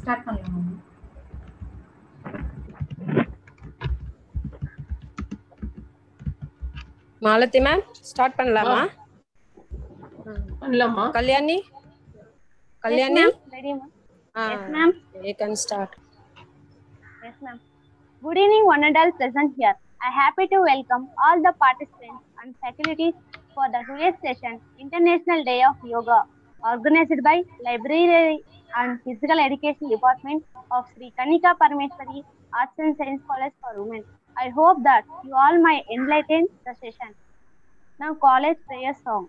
Start பண்ணலாமா? Malathi ma'am start பண்ணலாமா? பண்ணலாமா? Kalyani Yes, ma'am. Ready, ma'am. Yes, ma'am. You can start. Yes, ma'am. Good evening, one and all present here. I am happy to welcome all the participants and faculties for the today's session, International Day of Yoga, organized by Library and Physical Education Department of Sri Kanika Parameswari Arts and Science College for Women. I hope that you all might enlighten the session. Now, college prayer song.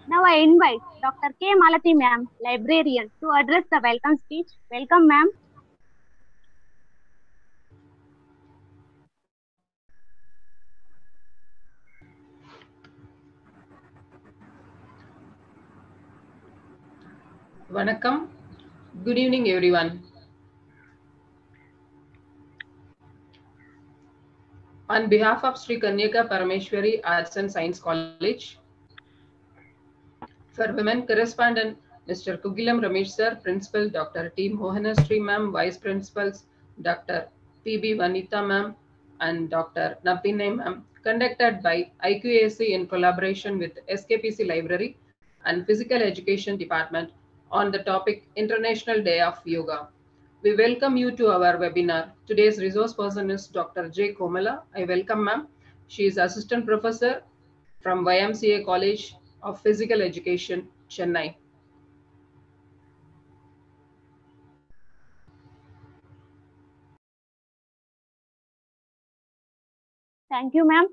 Now I invite Dr. K. Malati ma'am, librarian, to address the welcome speech. Welcome, ma'am. Vanakkam. Good evening, everyone. On behalf of Sri Kanyaka Parameshwari Arts and Science College, for women correspondent Mr. Kugilam Ramesh sir, Principal Dr. T. Mohanasri ma'am, Vice Principals Dr. P.B. Vanitha ma'am and Dr. Nabinay ma'am, conducted by IQAC in collaboration with SKPC Library and Physical Education Department on the topic International Day of Yoga. We welcome you to our webinar. Today's resource person is Dr. J. Komala. I welcome ma'am. She is Assistant Professor from YMCA College of Physical Education, Chennai. Thank you, ma'am.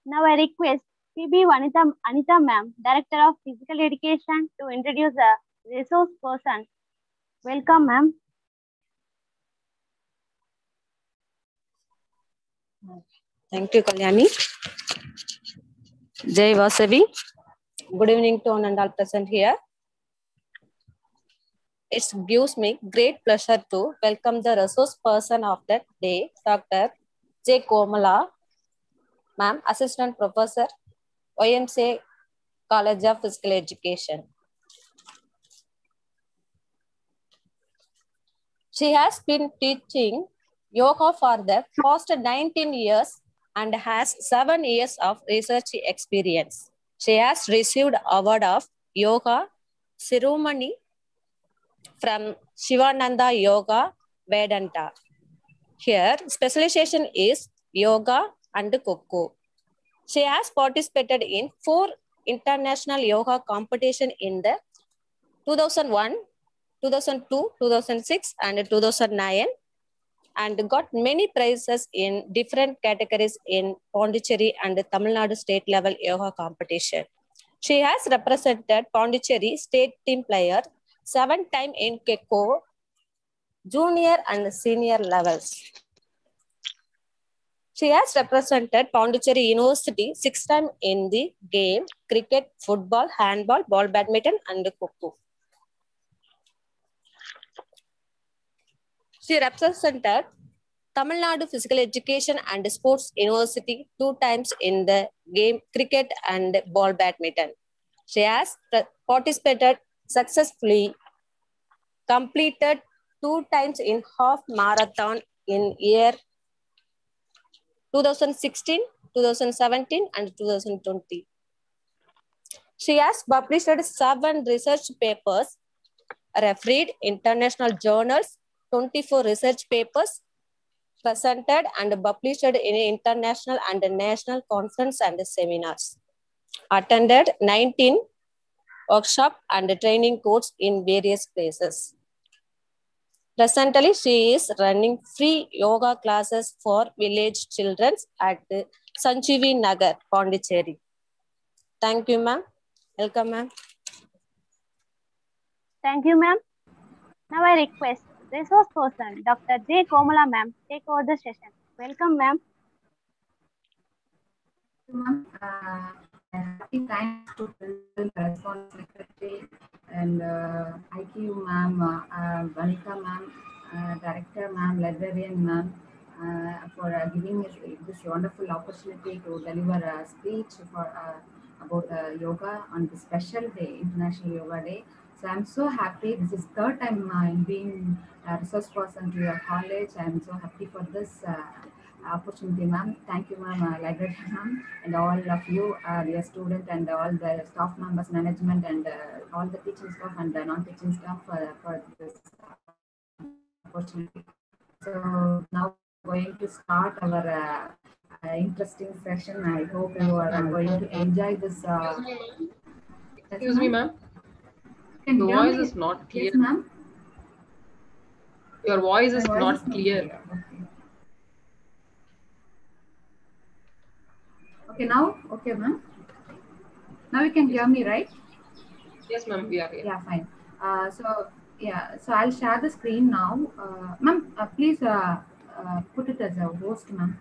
Now I request P.B. Anita ma'am, Director of Physical Education, to introduce the resource person. Welcome, ma'am. Thank you, Kalyani. Jai Vasavi. Good evening to one and all present here. It gives me great pleasure to welcome the resource person of the day, Dr. J. Komala, ma'am, Assistant Professor, YMCA College of Physical Education. She has been teaching yoga for the past 19 years and has 7 years of research experience. She has received award of Yoga Ceremony from Shivananda Yoga Vedanta. Here, specialization is yoga and Koko. She has participated in 4 international yoga competition in the 2001, 2002, 2006, and 2009, and got many prizes in different categories in Pondicherry and Tamil Nadu state level yoga competition. She has represented Pondicherry state team player 7 times in Kekko, junior and senior levels. She has represented Pondicherry University 6 times in the game cricket, football, handball, ball badminton, and Kho. She represented Tamil Nadu Physical Education and Sports University 2 times in the game cricket and ball badminton. She has participated successfully, completed 2 times in half marathon in year 2016, 2017, and 2020. She has published 7 research papers, refereed international journals, 24 research papers, presented and published in international and national conference and seminars, attended 19 workshops and training courses in various places. Presently, she is running free yoga classes for village children at Sanjeevi Nagar, Pondicherry. Thank you, ma'am. Welcome, ma'am. Thank you, ma'am. Now I request resource person Dr. J. Komala ma'am take over the session. Welcome, ma'am. Ma'am, happy thanks to Principal Correspondence Secretary and IQ ma'am, Vanita ma'am, Director ma'am, Librarian ma'am, for giving me this wonderful opportunity to deliver a speech for about yoga on this special day, International Yoga Day. So I'm so happy. This is third time I'm being a resource person to your college. I'm so happy for this opportunity, ma'am. Thank you, ma'am, librarian ma'am, and all of you, dear student, and all the staff members, management, and all the teaching staff and the non-teaching staff for this opportunity. So now going to start our interesting session. I hope you are going to enjoy this. Excuse me, ma'am. The voice is not clear. Yes, ma'am. Your voice is not clear. Okay. Okay, now? Okay, ma'am. Now you can hear me, right? Yes, ma'am, we are here. Yeah, fine. So I'll share the screen now. Ma'am, please put it as a host, ma'am.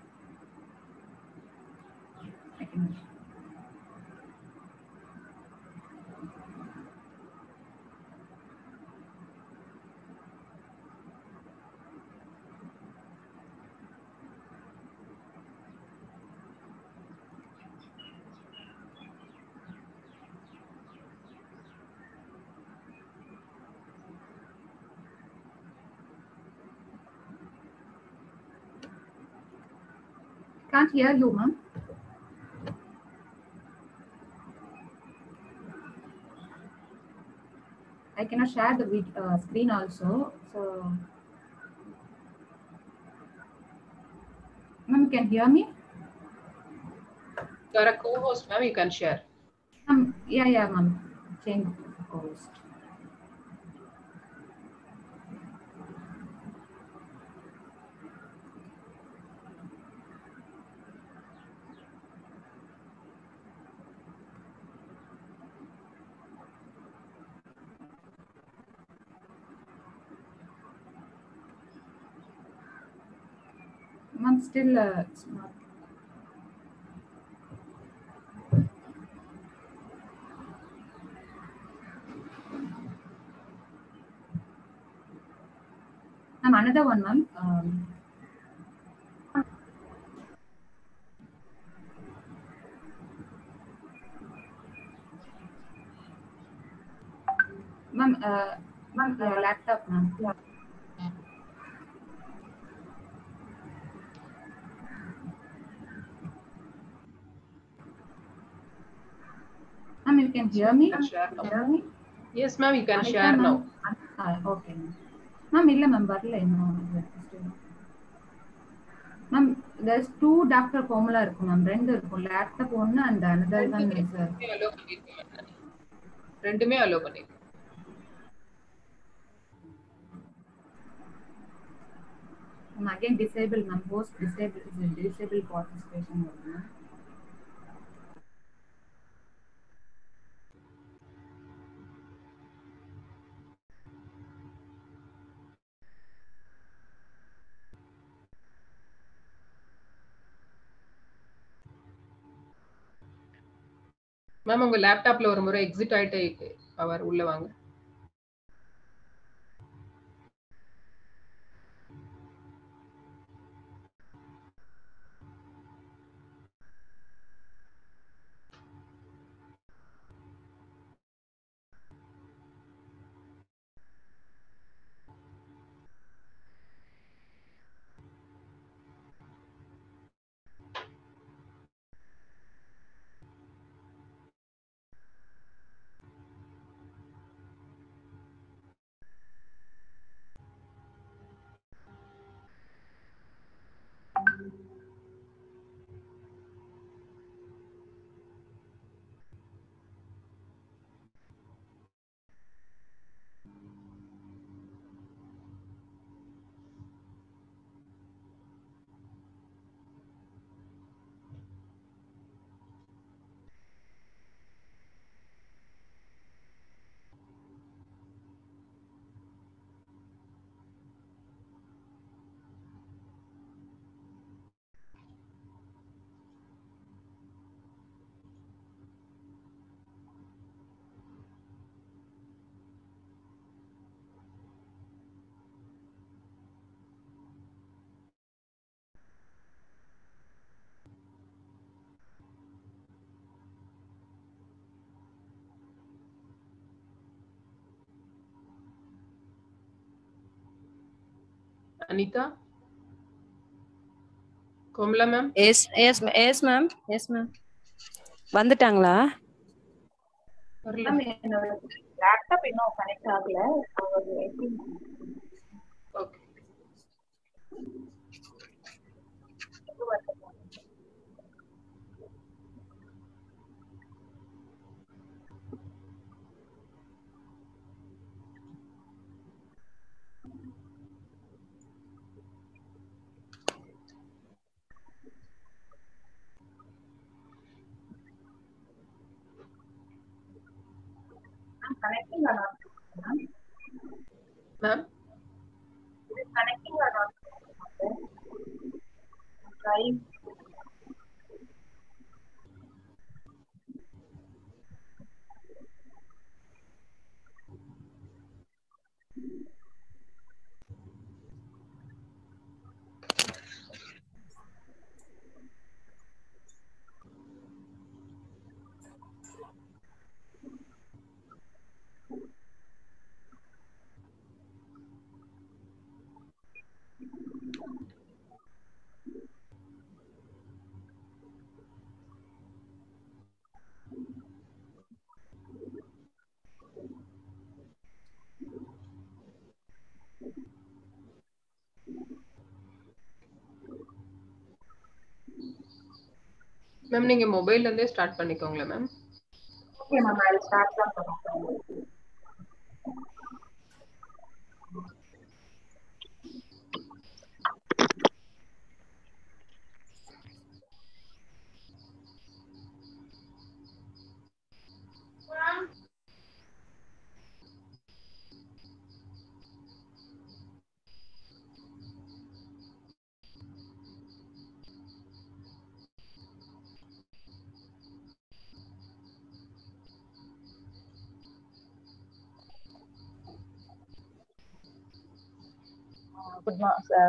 Can't hear you, ma'am. I cannot share the screen also. So, ma'am, you can hear me? You are a co-host, ma'am. You can share. Yeah, ma'am. Change co-host. Ma'am, still it's not. Ma'am, another one, ma'am. Ma'am, laptop, ma'am. Ma'am, you can hear me? Yes, ma'am, you can share now. Okay, ma'am. Ma'am, illa ma'am, varla inno. Ma'am, there's two Dr. Komala இருக்கும் ma'am, ரெண்டு இருக்கும், laptop ஒன்று and another one is ரெண்டுமே allow பண்ணிருக்கேன். again disable ma'am, post disable participation வருது. Ma'am உங்க லேப்டாப்ல ஒரு முறை எக்ஸிட் ஆயிட்டு அவர் உள்ள வாங்க. Anitha, Komala ma'am. Yes ma'am. வந்துட்டாங்களா? மேம் என்னோட லேப்டாப் இன்னும் கனெக்ட் ஆகல. Okay. connecting or not? Ma'am? Is it connecting or not? Trying. Ma'am நீங்க மொபைல்ல இருந்தே ஸ்டார்ட் பண்ணிக்கோங்களா ma'am? Okay ma'am, I will start from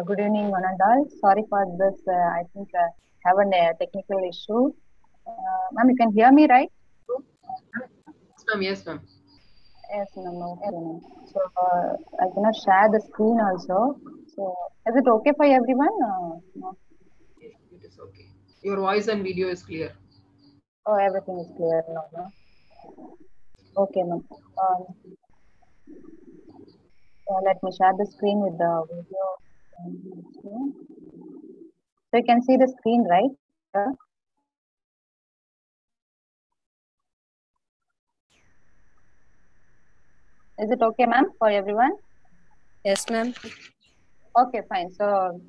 good evening, one and all. Sorry for this. I think have a technical issue. Ma'am, you can hear me, right? Yes, ma'am. Yes, ma'am. Okay, ma'am. So I cannot share the screen also. So is it okay for everyone? No? It is okay. Your voice and video is clear. Oh, everything is clear now. No? Okay, ma'am. Let me share the screen with the video. So you can see the screen, right? Is it okay, ma'am, for everyone? Yes, ma'am. Okay, fine. So,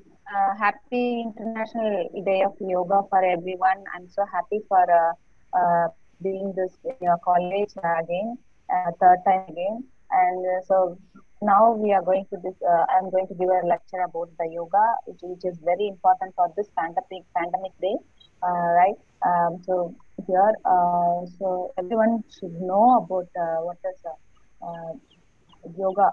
happy International Day of Yoga for everyone. I'm so happy for doing this in your college again, third time again. And so now we are going to this. I'm going to give a lecture about the yoga, which is very important for this pandemic day, right? So here, so everyone should know about what is yoga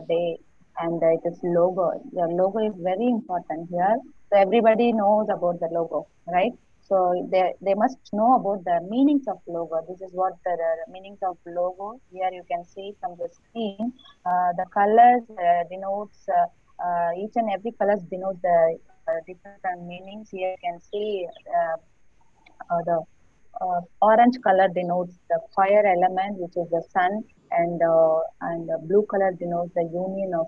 day, and it is logo. Your logo is very important here. So everybody knows about the logo, right? So they must know about the meanings of logo. This is what the meanings of logo. Here you can see from the screen, the colors denotes each and every colors denote the different meanings. Here you can see the orange color denotes the fire element, which is the sun, and the blue color denotes the union of.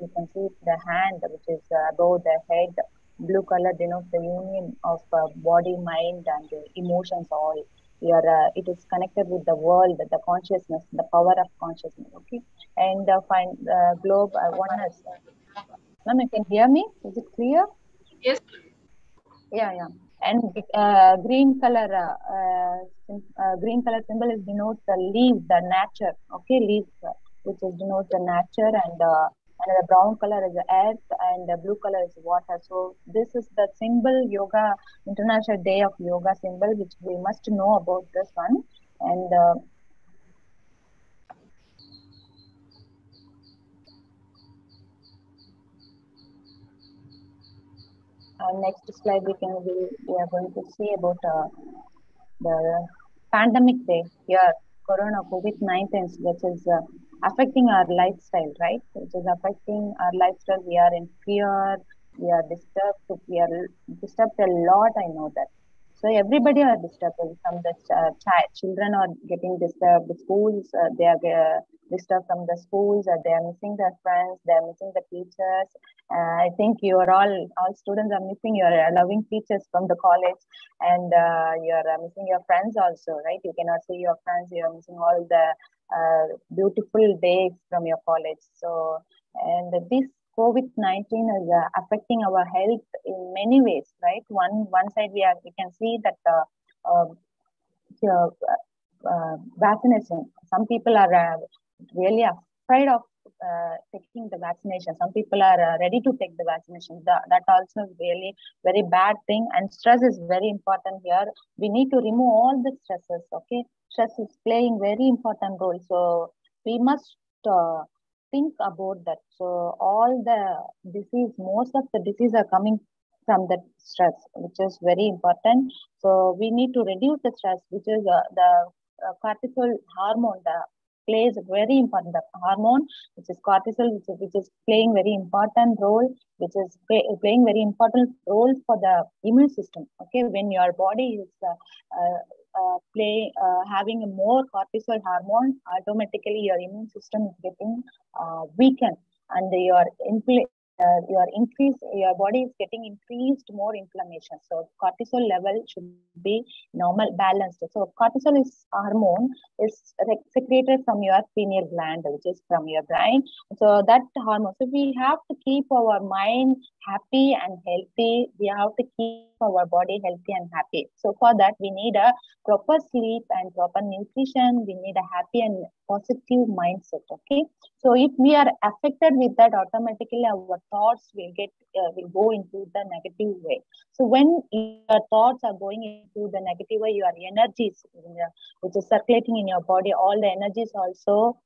You can see the hand, which is above the head. Blue color denotes the union of body, mind, and emotions. All here, it is connected with the world, the consciousness, the power of consciousness. Okay, and find globe oneness. Ma'am, you can hear me? Is it clear? Yes. Yeah. And green color symbol is denotes the leaves, the nature. Okay, leaves, which is denotes the nature, and the brown color is the earth, and the blue color is water. So this is the symbol yoga, International Day of Yoga symbol, which we must know about this one. And next slide we are going to see about the pandemic day here, Corona COVID-19, which is affecting our lifestyle, right? Which is affecting our lifestyle. We are in fear. We are disturbed. We are disturbed a lot. I know that. So everybody are disturbed. From the children are getting disturbed. The schools, they are disturbed from the schools. They are missing their friends. They are missing the teachers. I think you are all students are missing your loving teachers from the college, and you are missing your friends also, right? You cannot see your friends. You are missing all the beautiful days from your college. So, and this COVID-19 is affecting our health in many ways, right? One side we can see that vaccination. Some people are really afraid of taking the vaccination. Some people are ready to take the vaccination. That also is really very bad thing. And stress is very important here. We need to remove all the stresses. Okay, stress is playing very important role. So we must think about that. So all the disease, most of the disease are coming from that stress, which is very important. So we need to reduce the stress, which is the cortisol hormone plays a very important hormone, which is cortisol, which is playing very important role, which is playing very important role for the immune system. Okay, when your body is having a more cortisol hormone, automatically your immune system is getting weakened, and your body is getting increased more inflammation. So cortisol level should be normal, balanced. So cortisol is hormone is secreted from your pineal gland, which is from your brain. So that hormone. So we have to keep our mind happy and healthy. We have to keep our body healthy and happy. So for that, we need a proper sleep and proper nutrition. We need a happy and positive mindset. Okay. So if we are affected with that, automatically our thoughts will go into the negative way. So when your thoughts are going into the negative way, your energies, which is circulating in your body, all the energies also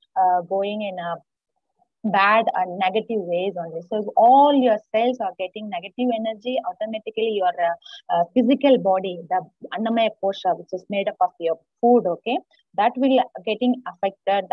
going in a bad and negative ways only. So if all your cells are getting negative energy, automatically your physical body, the Annamaya Kosha, which is made up of your food, okay, that will getting affected.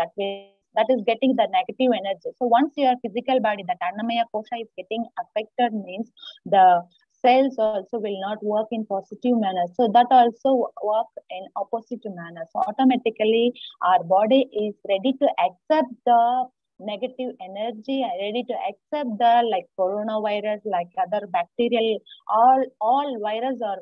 That is getting the negative energy. So once your physical body, that Annamaya Kosha is getting affected, means the cells also will not work in positive manner. So that also work in opposite manner. So automatically our body is ready to accept the negative energy, ready to accept the like coronavirus, like other bacterial, all virus are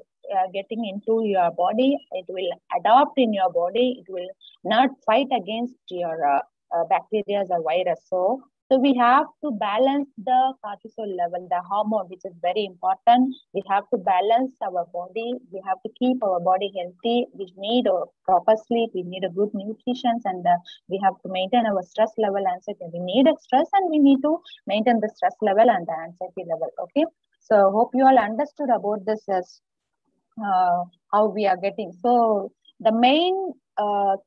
getting into your body. It will adopt in your body. It will not fight against your bacteria or virus. So we have to balance the cortisol level, the hormone, which is very important. We have to balance our body. We have to keep our body healthy. We need proper sleep. We need a good nutrition, and we have to maintain our stress level, anxiety. We need a stress, and we need to maintain the stress level and the anxiety level. Okay. So hope you all understood about this as how we are getting. So the main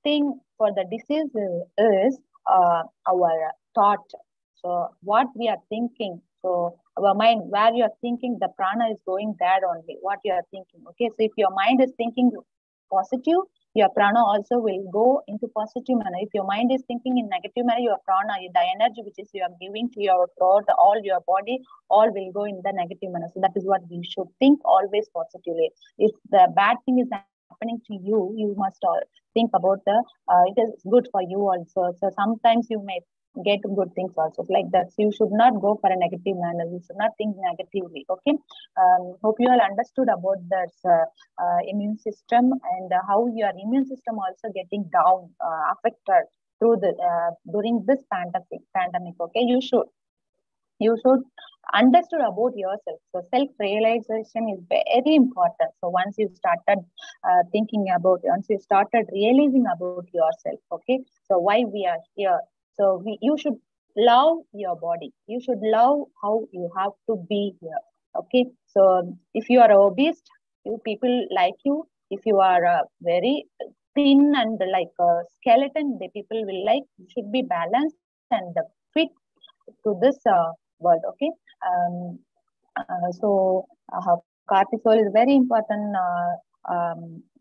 thing for the disease is our thought. So what we are thinking. So our mind, where you are thinking, the prana is going there only. What you are thinking. Okay. So if your mind is thinking positive, your prana also will go into positive manner. If your mind is thinking in negative manner, your prana, the energy which is you are giving to your throat, all your body, all will go in the negative manner. So that is what we should think always positively. If the bad thing is happening to you, you must think about it is good for you also. So sometimes you may get good things also like that. So you should not go for a negative manner. You should not think negatively. Okay. Hope you all understood about this immune system and how your immune system also getting down, affected through the during this pandemic. Okay. You should understood about yourself. So self-realization is very important. So once you started thinking about, once you started realizing about yourself. Okay. So why we are here. So you should love your body. You should love how you have to be here. Okay. So if you are obese, people like you. If you are very thin and like a skeleton, the people will like. You should be balanced and fit to this world. Okay. So cortisol is very important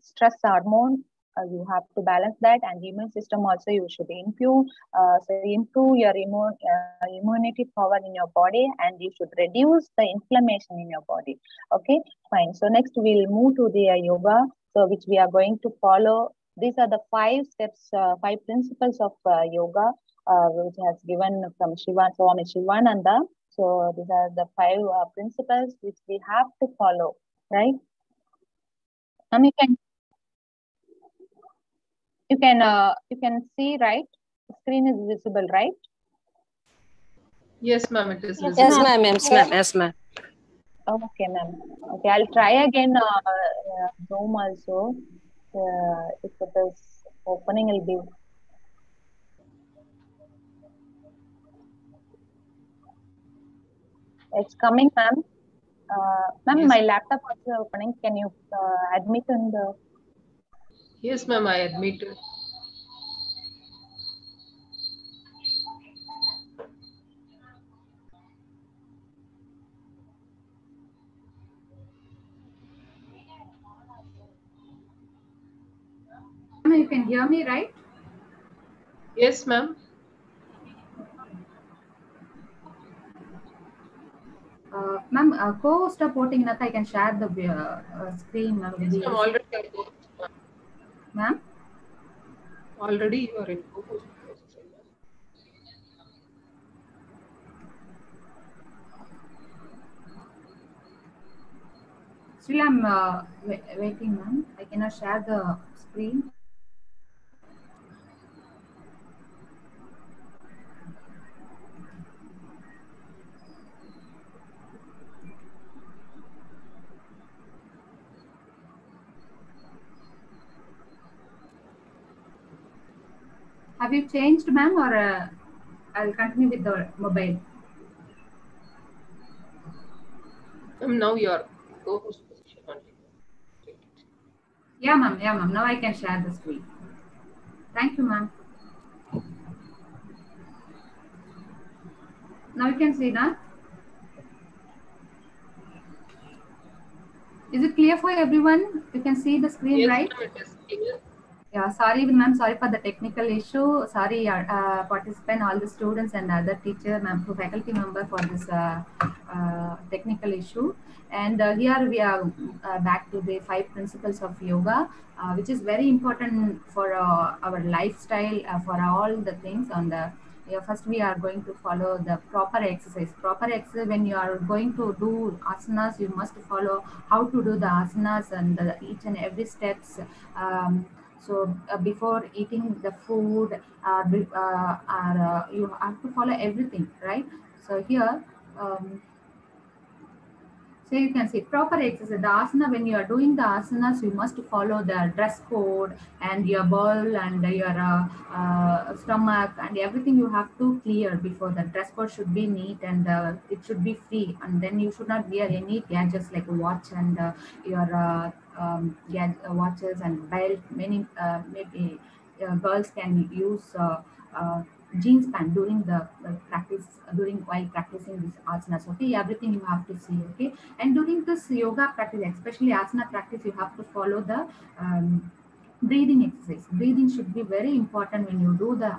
stress hormone. You have to balance that, and immune system also you should improve. So improve your immunity power in your body, and you should reduce the inflammation in your body. Okay, fine. So next we'll move to the yoga. So which we are going to follow. These are the 5 steps, 5 principles of yoga, which has given from Swami Shivananda. So these are the 5 principles which we have to follow, right? You can see, right? The screen is visible, right? Yes, ma'am, it is visible. Yes, ma'am. Yes, ma'am. Yes, ma'am. Okay, ma'am. Okay, I'll try again Zoom also. If it is opening, it'll be. It's coming, ma'am. Ma'am, Yes. my laptop also opening. Can you admit in the? Yes, ma'am, I admit. You can hear me, right? Yes, ma'am. Ma'am, co-host போட்டீங்கன்னாக்கா I can share the screen. Yes, ma'am, already I go. Ma'am? Already you are in co-host. Still I'm waiting, ma'am. I cannot share the screen. Have you changed, ma'am, or I'll continue with the mobile? Now you are co-host position only. Yeah, ma'am. Yeah, ma'am. Now I can share the screen. Thank you, ma'am. Now you can see that. Is it clear for everyone? You can see the screen, Yes, right? ma'am, it is clear. Yeah, sorry, ma'am. Sorry for the technical issue. Sorry, participant, all the students and other teacher, ma'am, faculty member for this technical issue. And here we are back to the 5 principles of yoga, which is very important for our lifestyle, for all the things on the first we are going to follow the proper exercise. Proper exercise, when you are going to do asanas, you must follow how to do the asanas and each and every steps. So before eating the food, you have to follow everything, right? So here, so you can see proper exercise. The asana, when you are doing the asanas, you must follow the dress code and your bowl and your stomach and everything you have to clear before. The dress code should be neat and it should be free. And then you should not wear any gadgets like a watch and your watches and belt. Many maybe girls can use jeans pant during the practice, during while practicing this asanas. Okay, everything you have to see. Okay, and during this yoga practice, especially asana practice, you have to follow the breathing exercise. Breathing should be very important when you do the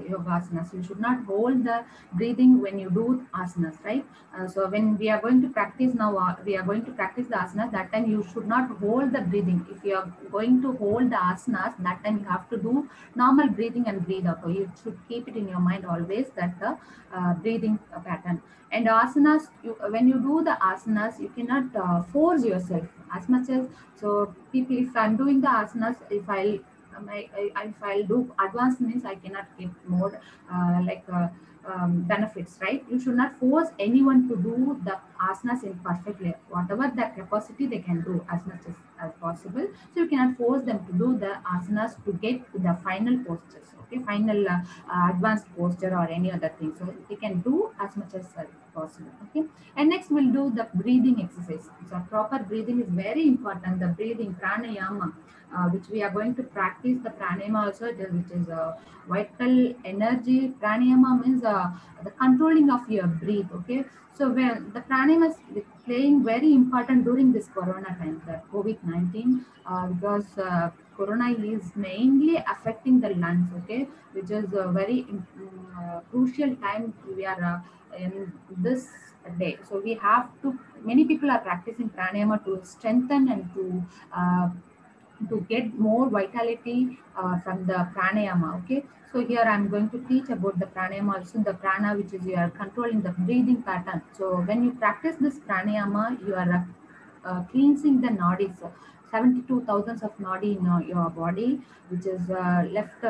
yoga asanas. You should not hold the breathing when you do asanas, right? So when we are going to practice now, we are going to practice the asanas. That time you should not hold the breathing. If you are going to hold the asanas, that time you have to do normal breathing and breathe out. So you should keep it in your mind always that the breathing pattern. And asanas, when you do the asanas, you cannot force yourself as much as. So people, if I'm doing the asanas, if I'll do advanced means I cannot get more benefits, right? You should not force anyone to do the asanas in perfectly. Whatever their capacity, they can do as much as possible. So you cannot force them to do the asanas to get to the final postures, okay, final advanced posture or any other thing. So they can do as much as possible. Okay, and next we'll do the breathing exercise. So proper breathing is very important. The breathing pranayama, which we are going to practice the pranayama also, which is vital energy. Pranayama means the controlling of your breath. Okay, so when the pranayama is playing very important during this corona time, the COVID-19, because corona is mainly affecting the lungs. Okay, which is a very crucial time we are in this day. So we have to, many people are practicing pranayama to strengthen and to get more vitality from the pranayama. Okay, so here I'm going to teach about the pranayama also, the prana, which is you are controlling the breathing pattern. So when you practice this pranayama, you are cleansing the nadis, 72,000 of nadi in your body, which is left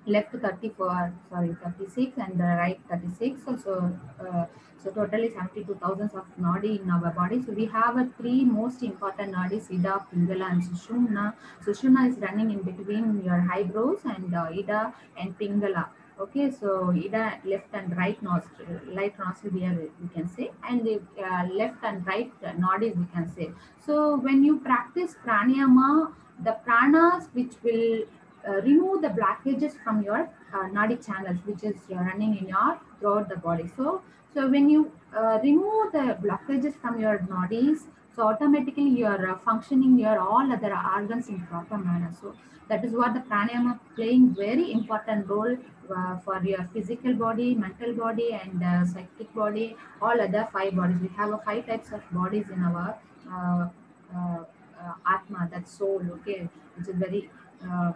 34, sorry, 36 and the right 36. So totally 72,000 of nadi in our body. So we have three most important nadis, Ida, Pingala and Sushumna. Sushumna is running in between your eyebrows and Ida and Pingala. Okay, so Ida left and right nostril, here we can say, and the left and right nadis we can say. So when you practice pranayama, the pranas which will remove the blockages from your nadi channels, which is running in your throughout the body. So when you remove the blockages from your nadis, so automatically you are functioning your all other organs in proper manner. So that is what the pranayama playing very important role for your physical body, mental body, and psychic body, all other five bodies. We have 5 types of bodies in our atma, that soul. Okay, which is very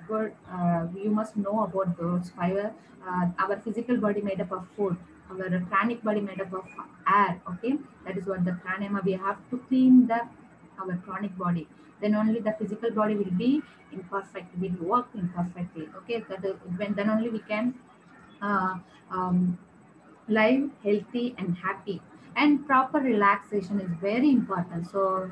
good. You must know about those five. Our physical body made up of food, our pranic body made up of air. Okay, that is what the pranayama. We have to clean our pranic body. Then only the physical body will be imperfect, will work imperfectly. Okay, then only we can uh, um, live healthy and happy. And proper relaxation is very important. So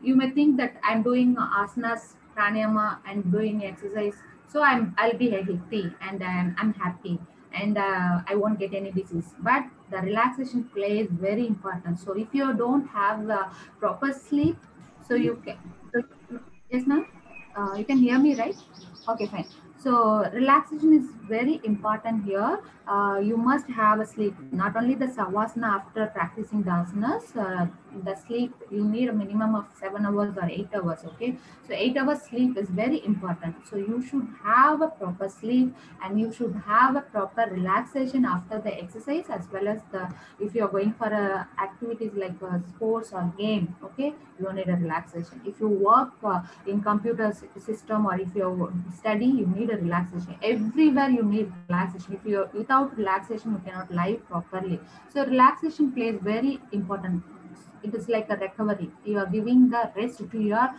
you may think that I'm doing asanas, pranayama, and doing exercise, so I'll be healthy and I'm happy and I won't get any disease. But the relaxation play is very important. So if you don't have proper sleep, so you can. So, yes, ma'am. You can hear me, right? Okay, fine. So relaxation is very important here. You must have a sleep. Not only the savasana after practicing the asanas, the sleep, you need a minimum of 7 hours or 8 hours. Okay, so 8 hours sleep is very important. So you should have a proper sleep and you should have a proper relaxation after the exercise, as well as the, if you're going for activities like sports or game. Okay, you need a relaxation. If you work in computer system or if you study, you need need a relaxation. Everywhere you need relaxation. If you're without relaxation, you cannot live properly. So relaxation plays very important. It is like a recovery. You are giving the rest to your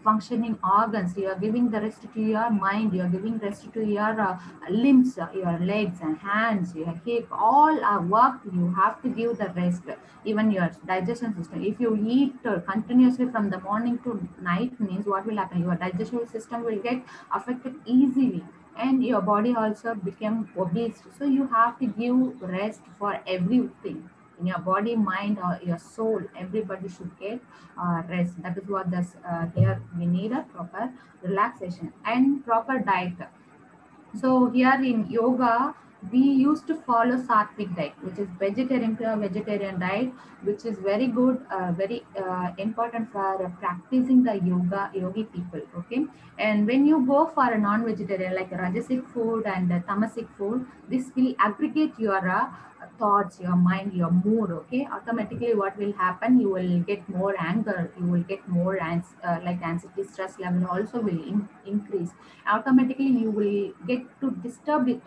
functioning organs. You are giving the rest to your mind. You are giving rest to your limbs, your legs and hands, your hip. All are work. You have to give the rest. Even your digestion system. If you eat continuously from the morning to night, means what will happen? Your digestive system will get affected easily, and your body also become obese. So you have to give rest for everything in your body, mind, or your soul. Everybody should get rest. That is what this here we need a proper relaxation and proper diet. So here in yoga, we used to follow sattvic diet, which is vegetarian to a vegetarian diet, which is very good, very important for practicing the yogi people. Okay, and when you go for a non-vegetarian like rajasic food and tamasic food, this will aggregate your thoughts, your mind, your mood. Okay, automatically what will happen? You will get more anger. You will get more like anxiety, stress level also will increase. Automatically you will get to disturb it.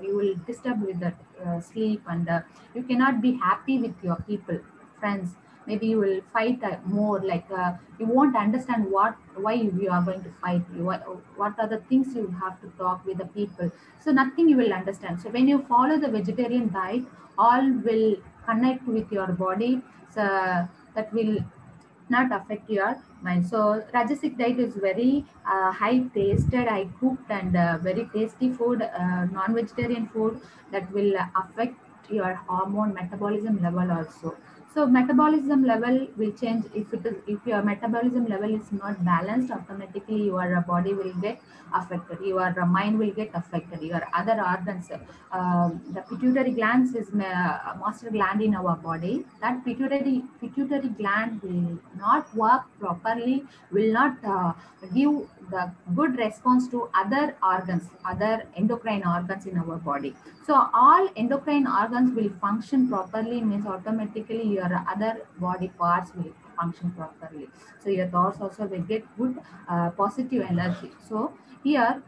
You will disturb with the sleep, and you cannot be happy with your people, friends. Maybe you will fight more, like you won't understand why you are going to fight. What are the things you have to talk with the people, so nothing you will understand. So when you follow the vegetarian diet, all will connect with your body, so that will not affect your mind. So Rajasic diet is very high tasted, high cooked, and very tasty food, non-vegetarian food that will affect your hormone metabolism level also. So metabolism level will change if your metabolism level is not balanced. Automatically your body will get affected. Your mind will get affected. Your other organs. The pituitary gland is a master gland in our body. That pituitary gland will not work properly, will not give the good response to other organs, other endocrine organs in our body. So all endocrine organs will function properly, means automatically your other body parts will function properly. So your thoughts also will get good positive energy. So here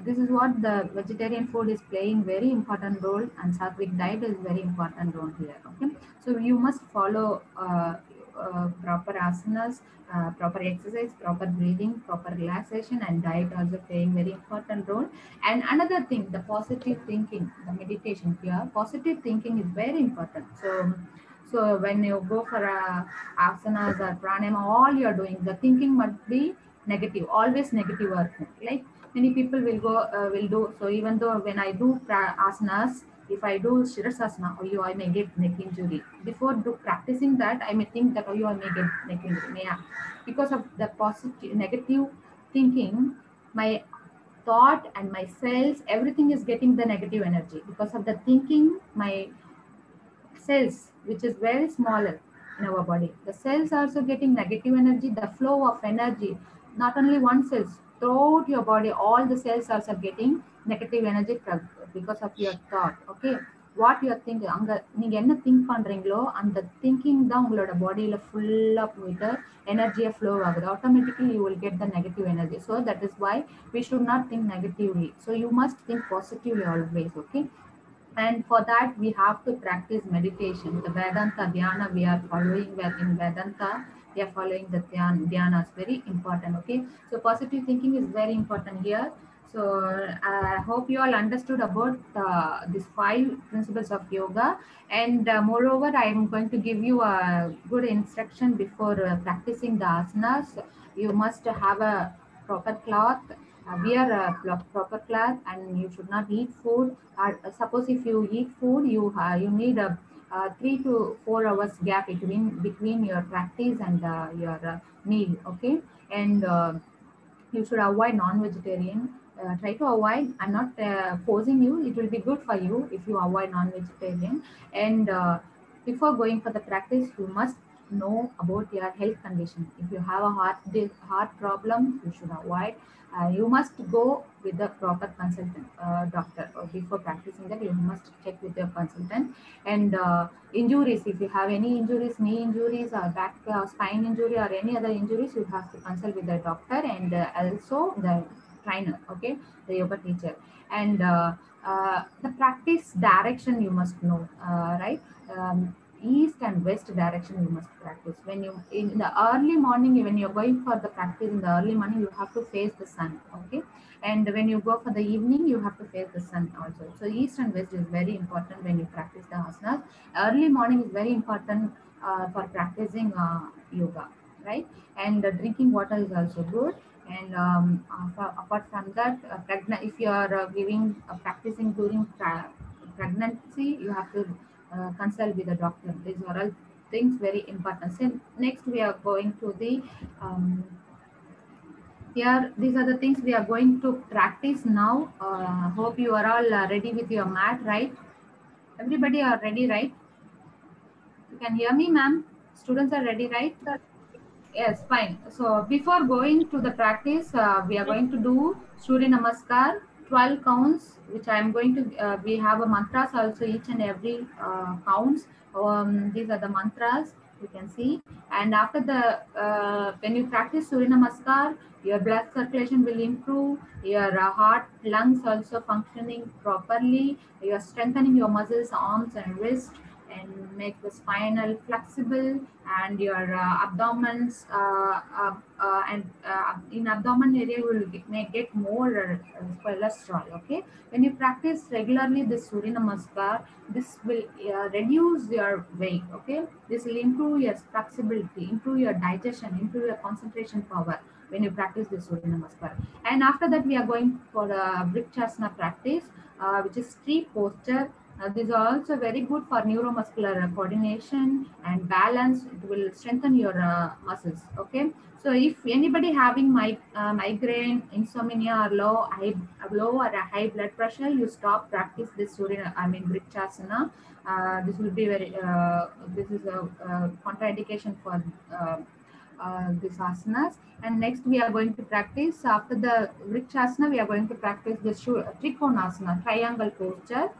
this is what the vegetarian food is playing very important role, and sattvic diet is very important role here. Okay, so you must follow proper asanas, proper exercise, proper breathing, proper relaxation, and diet also playing very important role. And another thing, the positive thinking, the meditation here, positive thinking is very important. So when you go for asanas or pranayama, all you are doing, the thinking must be negative, always negative work. Like many people will do. So even though when I do asanas, if I do Shirasasana, oh, I may get neck injury. Before practicing that, I may think that, oh, I may get neck injury. Yeah. Because of the positive, negative thinking, my thought and my cells, everything is getting the negative energy. Because of the thinking, my cells, which is very smaller in our body, the cells are also getting negative energy. The flow of energy, not only one cells, throughout your body, all the cells are also getting negative energy because of your thought. Okay, what you are thinking, அங்க நீங்க என்ன think பண்றீங்களோ அந்த thinking தான் உங்களோட பாடியில ஃபுல்லா போயிட்டு எனர்ஜியா ஃப்ளோ ஆகுது. Automatically you will get the negative energy. So that is why we should not think negatively. So you must think positively always. Okay, and for that we have to practice meditation. The Vedanta dhyana we are following, where in Vedanta we are following the dhyana is very important. Okay, so positive thinking is very important here. So I hope you all understood about these 5 principles of yoga, and moreover I am going to give you a good instruction before practicing the asanas. You must have a proper cloth, wear a proper cloth, and you should not eat food. Suppose if you eat food, you need a 3 to 4 hours gap between your practice and your meal. Okay, and you should avoid non-vegetarian. Try to avoid. I'm not forcing you. It will be good for you if you avoid non-vegetarian. And before going for the practice, you must know about your health condition. If you have a heart problem, you should avoid. You must go with the proper consultant, doctor. Or before practicing that, you must check with your consultant. And injuries, if you have any injuries, knee injuries or back spine injury or any other injuries, you have to consult with the doctor. And also the trainer, okay, the yoga teacher. And the practice direction you must know, right? East and west direction you must practice. When you in the early morning, when you're going for the practice in the early morning, you have to face the sun, okay. And when you go for the evening, you have to face the sun also. So east and west is very important when you practice the asanas. Early morning is very important for practicing yoga, right? And drinking water is also good. And apart from that, if you are practicing during pregnancy, you have to consult with the doctor. These are all things very important. So next we are going to the here. These are the things we are going to practice now. Hope you are all ready with your mat, right? Everybody are ready, right? You can hear me, ma'am? Students are ready, right? Yes, fine. So before going to the practice, we are going to do Surya Namaskar, 12 counts, which I am going to, we have a mantras also, each and every counts. These are the mantras you can see. And after the, when you practice Surya Namaskar, your blood circulation will improve, your heart, lungs also functioning properly, you are strengthening your muscles, arms and wrists, and make the spinal flexible, and your abdomens and in abdomen area will may get more cholesterol, okay. When you practice regularly this Surya Namaskar, this will reduce your weight, okay. This will improve your flexibility, improve your digestion, improve your concentration power when you practice this Surya Namaskar. And after that we are going for the Vrikshasana practice, which is tree posture. These are also very good for neuromuscular coordination and balance. It will strengthen your muscles. Okay. So if anybody having migraine, insomnia, or low or a high blood pressure, you stop practice this Vrikshasana. This will be very. This is a contraindication for these asanas. And next we are going to practice, after the Vrikshasana, we are going to practice the Trikonasana, triangle posture.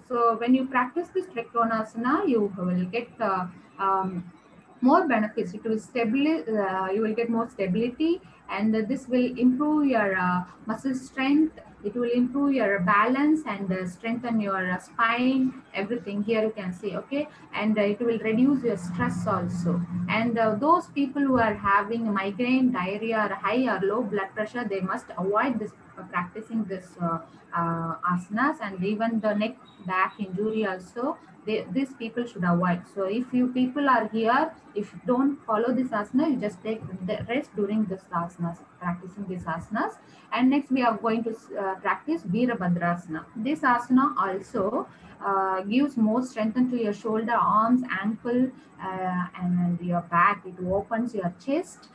So when you practice this Trikonasana, you will get more benefits. It will stabilize, you will get more stability, and this will improve your muscle strength. It will improve your balance and strengthen your spine, everything here you can see, okay. And it will reduce your stress also. And those people who are having migraine, diarrhea, or high or low blood pressure, they must avoid this practicing this asanas. And even the neck, back injury also, these people should avoid. So if you people are here, if you don't follow this asana, you just take the rest during this asanas, practicing these asanas. And next we are going to practice Virabhadrasana. This asana also gives more strength to your shoulder, arms, ankle, and your back. It opens your chest.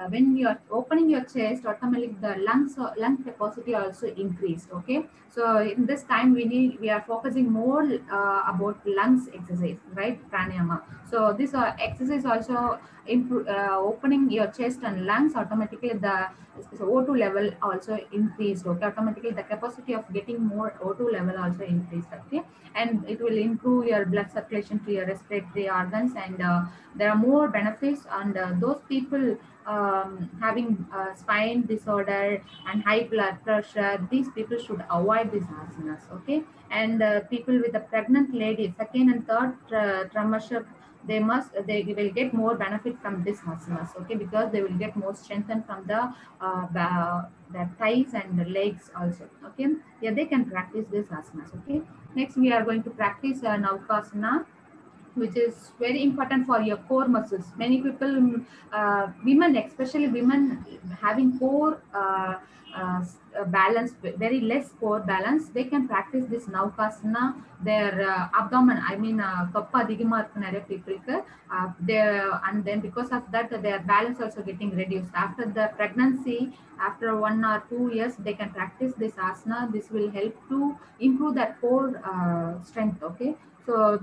When you are opening your chest, automatically the lung capacity also increased, okay. So in this time we are focusing more about lungs exercise, right, pranayama. So this exercise also improve, opening your chest and lungs, automatically the O2 level also increased, okay. Automatically the capacity of getting more O2 level also increased, okay. And it will improve your blood circulation to your respiratory organs, and there are more benefits. And those people having spine disorder and high blood pressure, these people should avoid these asanas, okay. And people with the pregnant lady, second and third trimester, they will get more benefit from this asanas, okay, because they will get more strengthened from the thighs and the legs also, okay. Yeah, they can practice this asanas, okay. Next we are going to practice Navukasana, which is very important for your core muscles. Many people, women, especially women having core balance, very less core balance, they can practice this Navukasana. Their abdomen, kappa digima irukku people, and then because of that their balance also getting reduced. After the pregnancy, after 1 or 2 years, they can practice this asana. This will help to improve their core strength, okay. So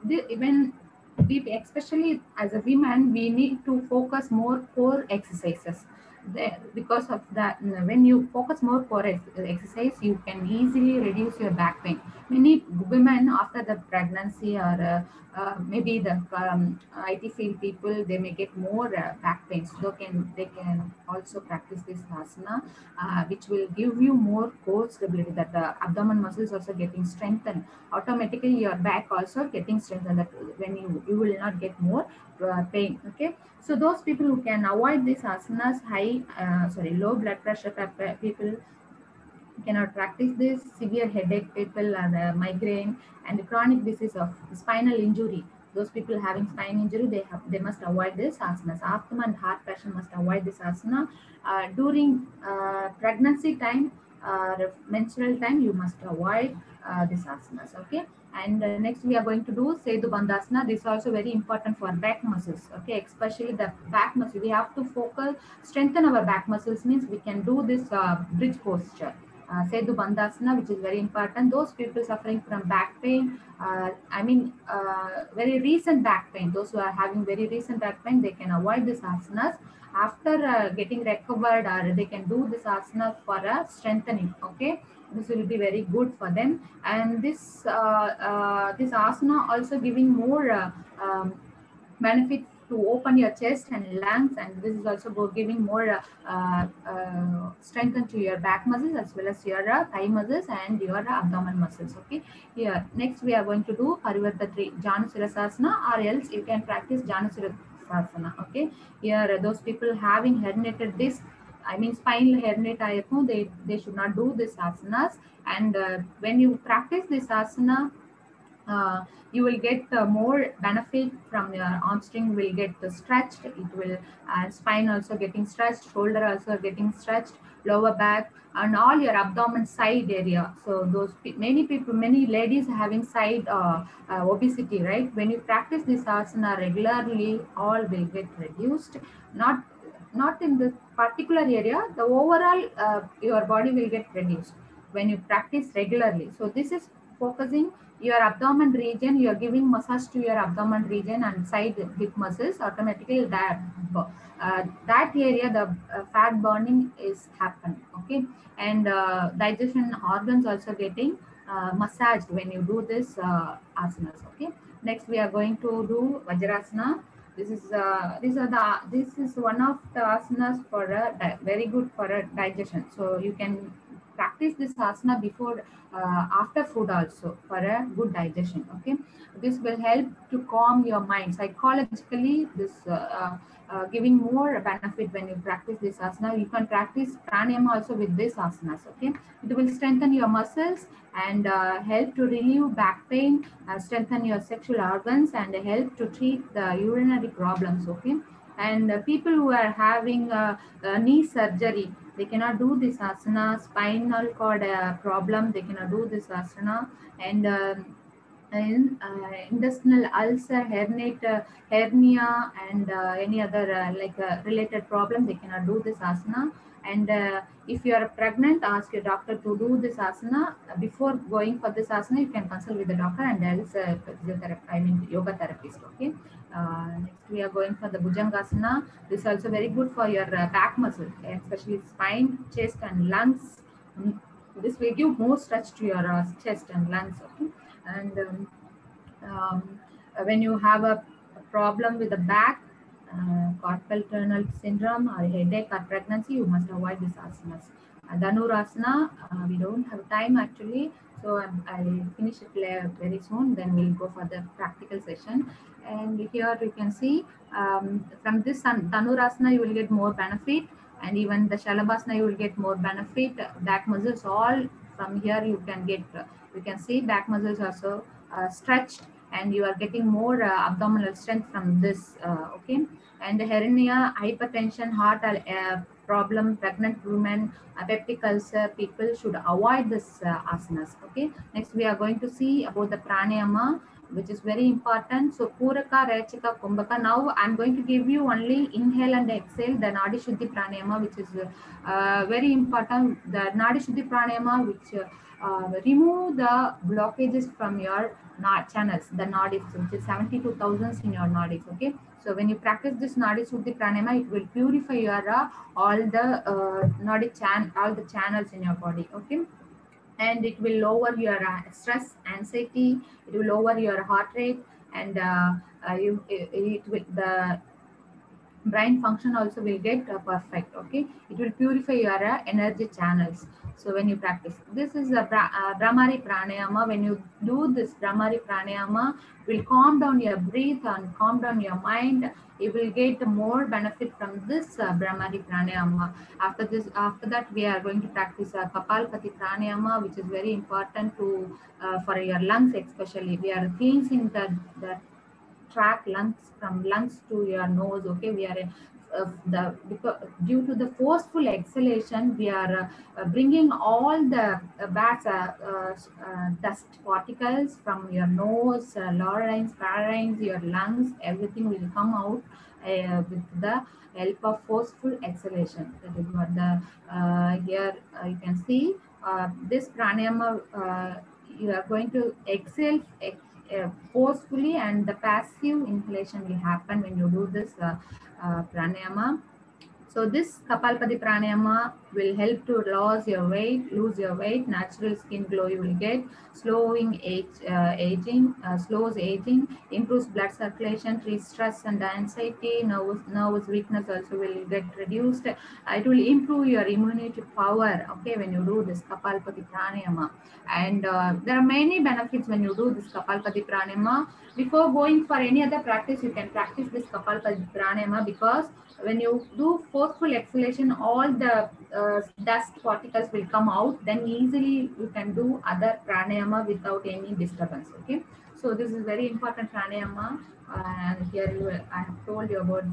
even especially as a woman, we need to focus more core exercises. Because of that, when you focus more core exercise, you can easily reduce your back pain. many women after the pregnancy or maybe the IT field people, they may get more back pains. They can also practice this asana, which will give you more core stability. That the abdomen muscles also getting strengthened. Automatically, your back also getting strengthened. That when you will not get more pain. Okay, so those people who can avoid these asanas, low blood pressure people cannot practice this, severe headache people and migraine and chronic disease of spinal injury. Those people having spine injury, they must avoid this asanas. Asthma and heart patient must avoid this asana. During pregnancy time, menstrual time, you must avoid this asanas. Okay. And next we are going to do Sedu Bandhasana. This is also very important for back muscles. Okay, especially the back muscle. We have to focus, strengthen our back muscles. Means we can do this bridge posture. Sedu Bandhasana, which is very important. Those people suffering from back pain, very recent back pain, those who are having very recent back pain, they can avoid this asanas. After getting recovered, or they can do this asana for strengthening. Okay, this will be very good for them. And this asana also giving more benefit to open your chest and lungs, and this is also giving more strengthen to your back muscles as well as your thigh muscles and your abdomen muscles. Okay, here next we are going to do Parivartha Janusirasasana, or else you can practice Janusirasasana. Okay, here those people having herniated disc, spinal herniate, they should not do this asanas. And when you practice this asana, you will get more benefit from your arm string will get stretched. It will spine also getting stretched, shoulder also getting stretched, lower back, and all your abdomen side area. So many ladies having side obesity, right? When you practice this asana regularly, all will get reduced. Not in the particular area, the overall your body will get reduced when you practice regularly. So this is focusing your abdomen region. You are giving massage to your abdomen region and side hip muscles. Automatically that area, the fat burning is happen. Okay, and digestion organs also getting massaged when you do this asanas. Okay, next we are going to do Vajrasana. This is one of the asanas for very good for a digestion. So you can practice this asana before after food also for a good digestion. Okay, this will help to calm your mind psychologically. This giving more benefit when you practice this asana. You can practice pranayama also with this asanas. Okay, it will strengthen your muscles and help to relieve back pain, strengthen your sexual organs, and help to treat the urinary problems. Okay, and people who are having knee surgery, they cannot do this asana. Spinal cord problem, they cannot do this asana. And intestinal ulcer, hernia, and any other related problem, they cannot do this asana. And if you are pregnant, ask your doctor to do this asana. Before going for this asana, you can consult with the doctor and else yoga therapist. Okay. Next we are going for the Bhujangasana. This is also very good for your back muscle, especially spine, chest, and lungs. This will give more stretch to your chest and lungs. Okay. And when you have a problem with the back, carpal tunnel syndrome or headache or pregnancy, you must avoid these asanas. Dhanurasana, we don't have time actually, so I'll finish it very soon, then we'll go for the practical session. And here you can see from this Dhanurasana you will get more benefit, and even the Shalabhasana you will get more benefit. Back muscles, all from here you can get, you can see back muscles also stretched, and you are getting more abdominal strength from this. Okay, and the hernia, hypertension, heart problem, pregnant women, peptic ulcer people should avoid this asanas. Okay, next we are going to see about the pranayama, which is very important. So Puraka, Rechika, Kumbhaka. Now I'm going to give you only inhale and exhale, the Nadi Shuddhi pranayama, which is very important. The Nadi Shuddhi pranayama, which remove the blockages from your channels, the nadis, which is 72,000 in your nadis. Okay, so when you practice this Nadi Shuddhi pranayama, it will purify your all the all the channels in your body. Okay, and it will lower your stress, anxiety. It will lower your heart rate, and it will, the brain function also will get perfect. Okay, it will purify your energy channels. So when you practice this is a Brahmari pranayama, when you do this Brahmari pranayama, will calm down your breath and calm down your mind. You will get more benefit from this Brahmari pranayama. After that we are going to practice Kapalpati pranayama, which is very important to for your lungs. Especially we are cleansing the track lungs, from lungs to your nose. Okay, we are because due to the forceful exhalation, we are bringing all the bad dust particles from your nose, larynx, pharynx, your lungs. Everything will come out with the help of forceful exhalation. That is what the here you can see this pranayama. You are going to exhale forcefully, and the passive inhalation will happen when you do this pranayama. So this Kapalpati pranayama will help to lose your weight, natural skin glow you will get, slows aging, improves blood circulation, treats stress and anxiety, nervous weakness also will get reduced. It will improve your immunity power. Okay, when you do this Kapalpati pranayama, and there are many benefits when you do this Kapalpati pranayama. Before going for any other practice, you can practice this Kapalpati pranayama, because when you do forceful exhalation, all the dust particles will come out. Then easily you can do other pranayama without any disturbance. Okay, so this is very important pranayama, and here I have told you about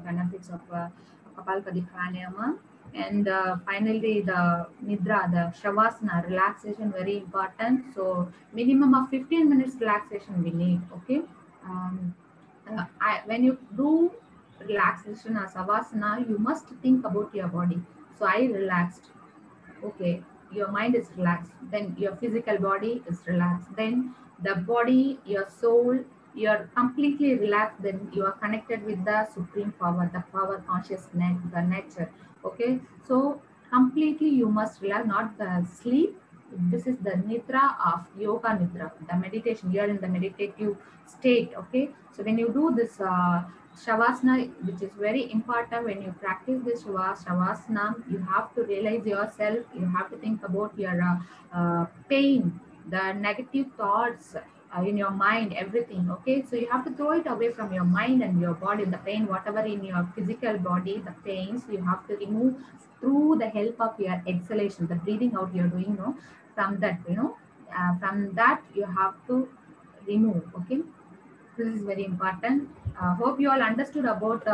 benefits of Kapalpati pranayama. And finally, the nidra, the shavasana, relaxation, very important. So minimum of 15 minutes relaxation we need. Okay, when you do relaxation or savasana, you must think about your body. So I relaxed. Okay, your mind is relaxed. Then your physical body is relaxed. Then the body, your soul, you're completely relaxed. Then you are connected with the supreme power, the power consciousness, the nature. Okay, so completely you must relax, not the sleep. This is the nidra of yoga nidra, the meditation. You are in the meditative state. Okay, so when you do this Shavasana, which is very important, when you practice this Shavasana, you have to realize yourself, you have to think about your pain, the negative thoughts in your mind, everything. Okay, so you have to throw it away from your mind and your body, the pain, whatever in your physical body, the pains, you have to remove through the help of your exhalation, the breathing out you're doing, from that, from that you have to remove. Okay, this is very important. Hope you all understood about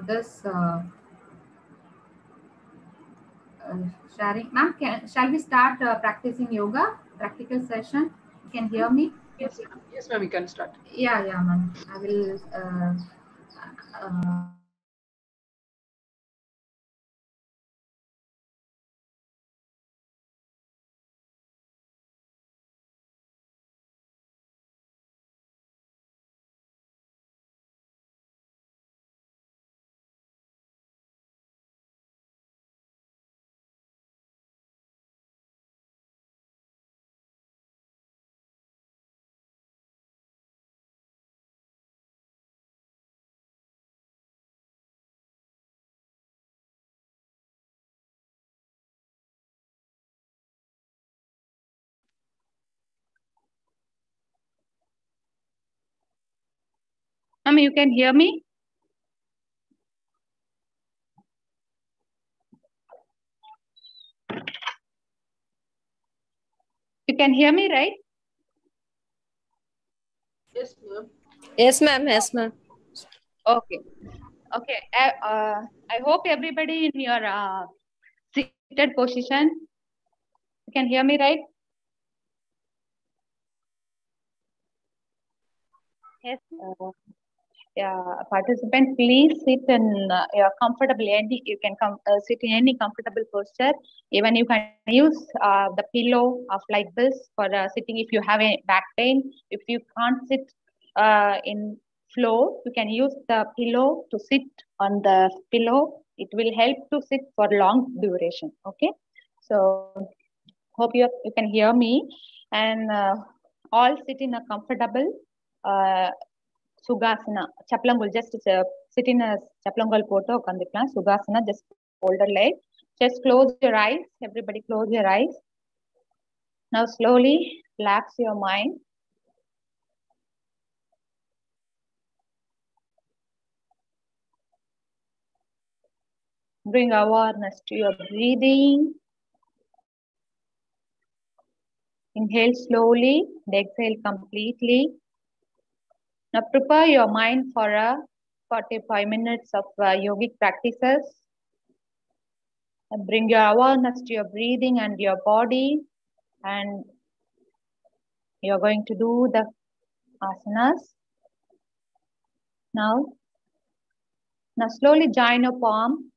this uh, sharing. Ma'am, shall we start practicing yoga practical session? You can hear me? Yes, yes, ma'am. We can start. Yeah, ma'am. I will. Uh, Ma'am, you can hear me? You can hear me, right? Yes, ma'am. Yes, ma'am. Yes, ma'am. Okay. Okay. I hope everybody in your seated position. You can hear me, right? Yes. Participant, please sit in your comfortable. You can sit in any comfortable posture. Even you can use the pillow of like this for sitting. If you have a back pain, if you can't sit in floor, you can use the pillow to sit on the pillow It will help to sit for long duration. Okay, so hope you can hear me, and all sit in a comfortable Sugasana. Chaplangul, just sit in a Chaplangul photo, Sugasana, just fold a leg. Just close your eyes. Everybody close your eyes. Now slowly relax your mind. Bring awareness to your breathing. Inhale slowly and exhale completely. Now prepare your mind for a 45 minutes of yogic practices. And bring your awareness to your breathing and your body. And you're going to do the asanas. Now slowly join your palm.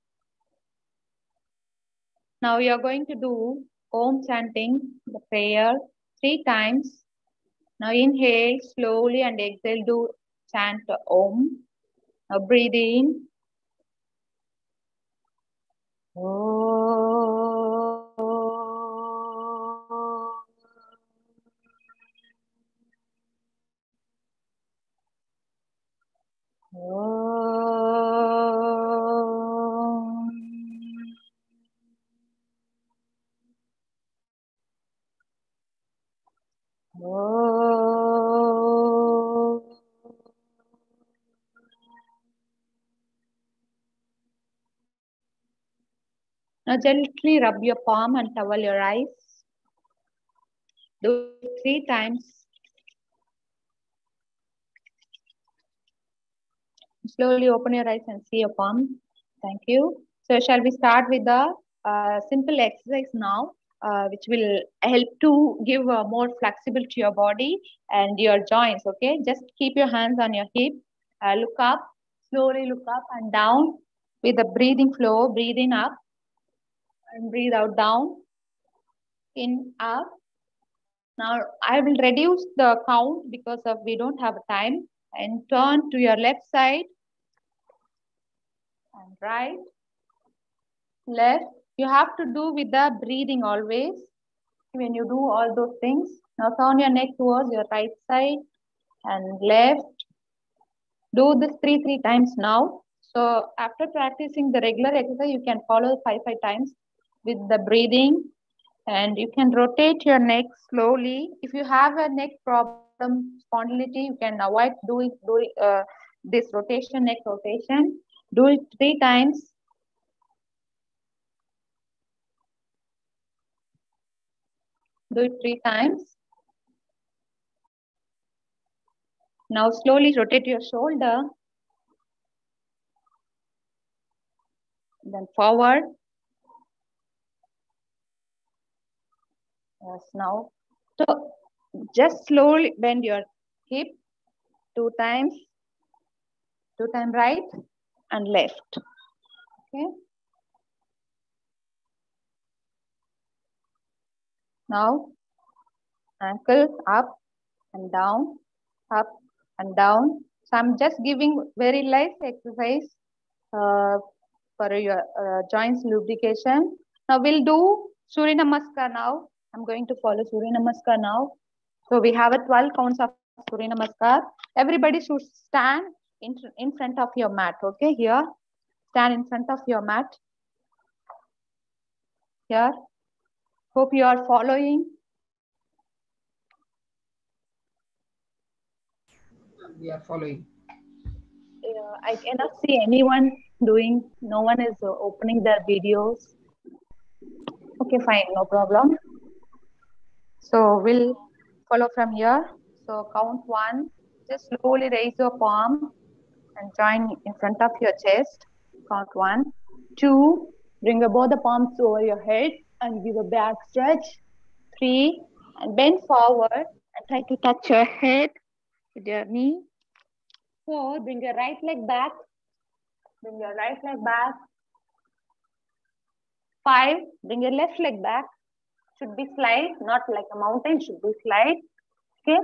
Now you're going to do Om chanting, the prayer 3 times. Now inhale slowly and exhale, do chant Om. Now breathe in. Now gently rub your palm and towel your eyes. Do it 3 times. Slowly open your eyes and see your palm. Thank you. So shall we start with the simple exercise now, which will help to give more flexibility to your body and your joints. Okay, just keep your hands on your hip. Look up, slowly look up and down with the breathing flow. Breathe in up and breathe out down. In up. Now I will reduce the count because of we don't have time, and turn to your left side and right, left. You have to do with the breathing always when you do all those things. Now turn your neck towards your right side and left. Do this 3 times now. So after practicing the regular exercise, you can follow 5 times with the breathing. And you can rotate your neck slowly. If you have a neck problem, spondylitis, you can avoid doing this rotation, neck rotation. Do it 3 times. Do it 3 times. Now slowly rotate your shoulder. Then forward. Yes, now. So just slowly bend your hip 2 times. 2 times right and left. Okay. Now ankle up and down, up and down. So I'm just giving very light exercise for your joints lubrication. Now we'll do Surya Namaskar now. I'm going to follow Surya Namaskar now. So we have a 12 counts of Surya Namaskar. Everybody should stand in front of your mat. Okay, here. Stand in front of your mat. Here. Hope you are following. We are following. I cannot see anyone doing. No one is opening their videos. Okay, fine, no problem. So we'll follow from here. So count 1. Just slowly raise your palm and join in front of your chest. Count 1. 2. Bring both the palms over your head and give a back stretch. 3. And bend forward and try to touch your head with your knee. 4. Bring your right leg back. Bring your right leg back. 5. Bring your left leg back. Should be slide, not like a mountain, should be slide. Okay.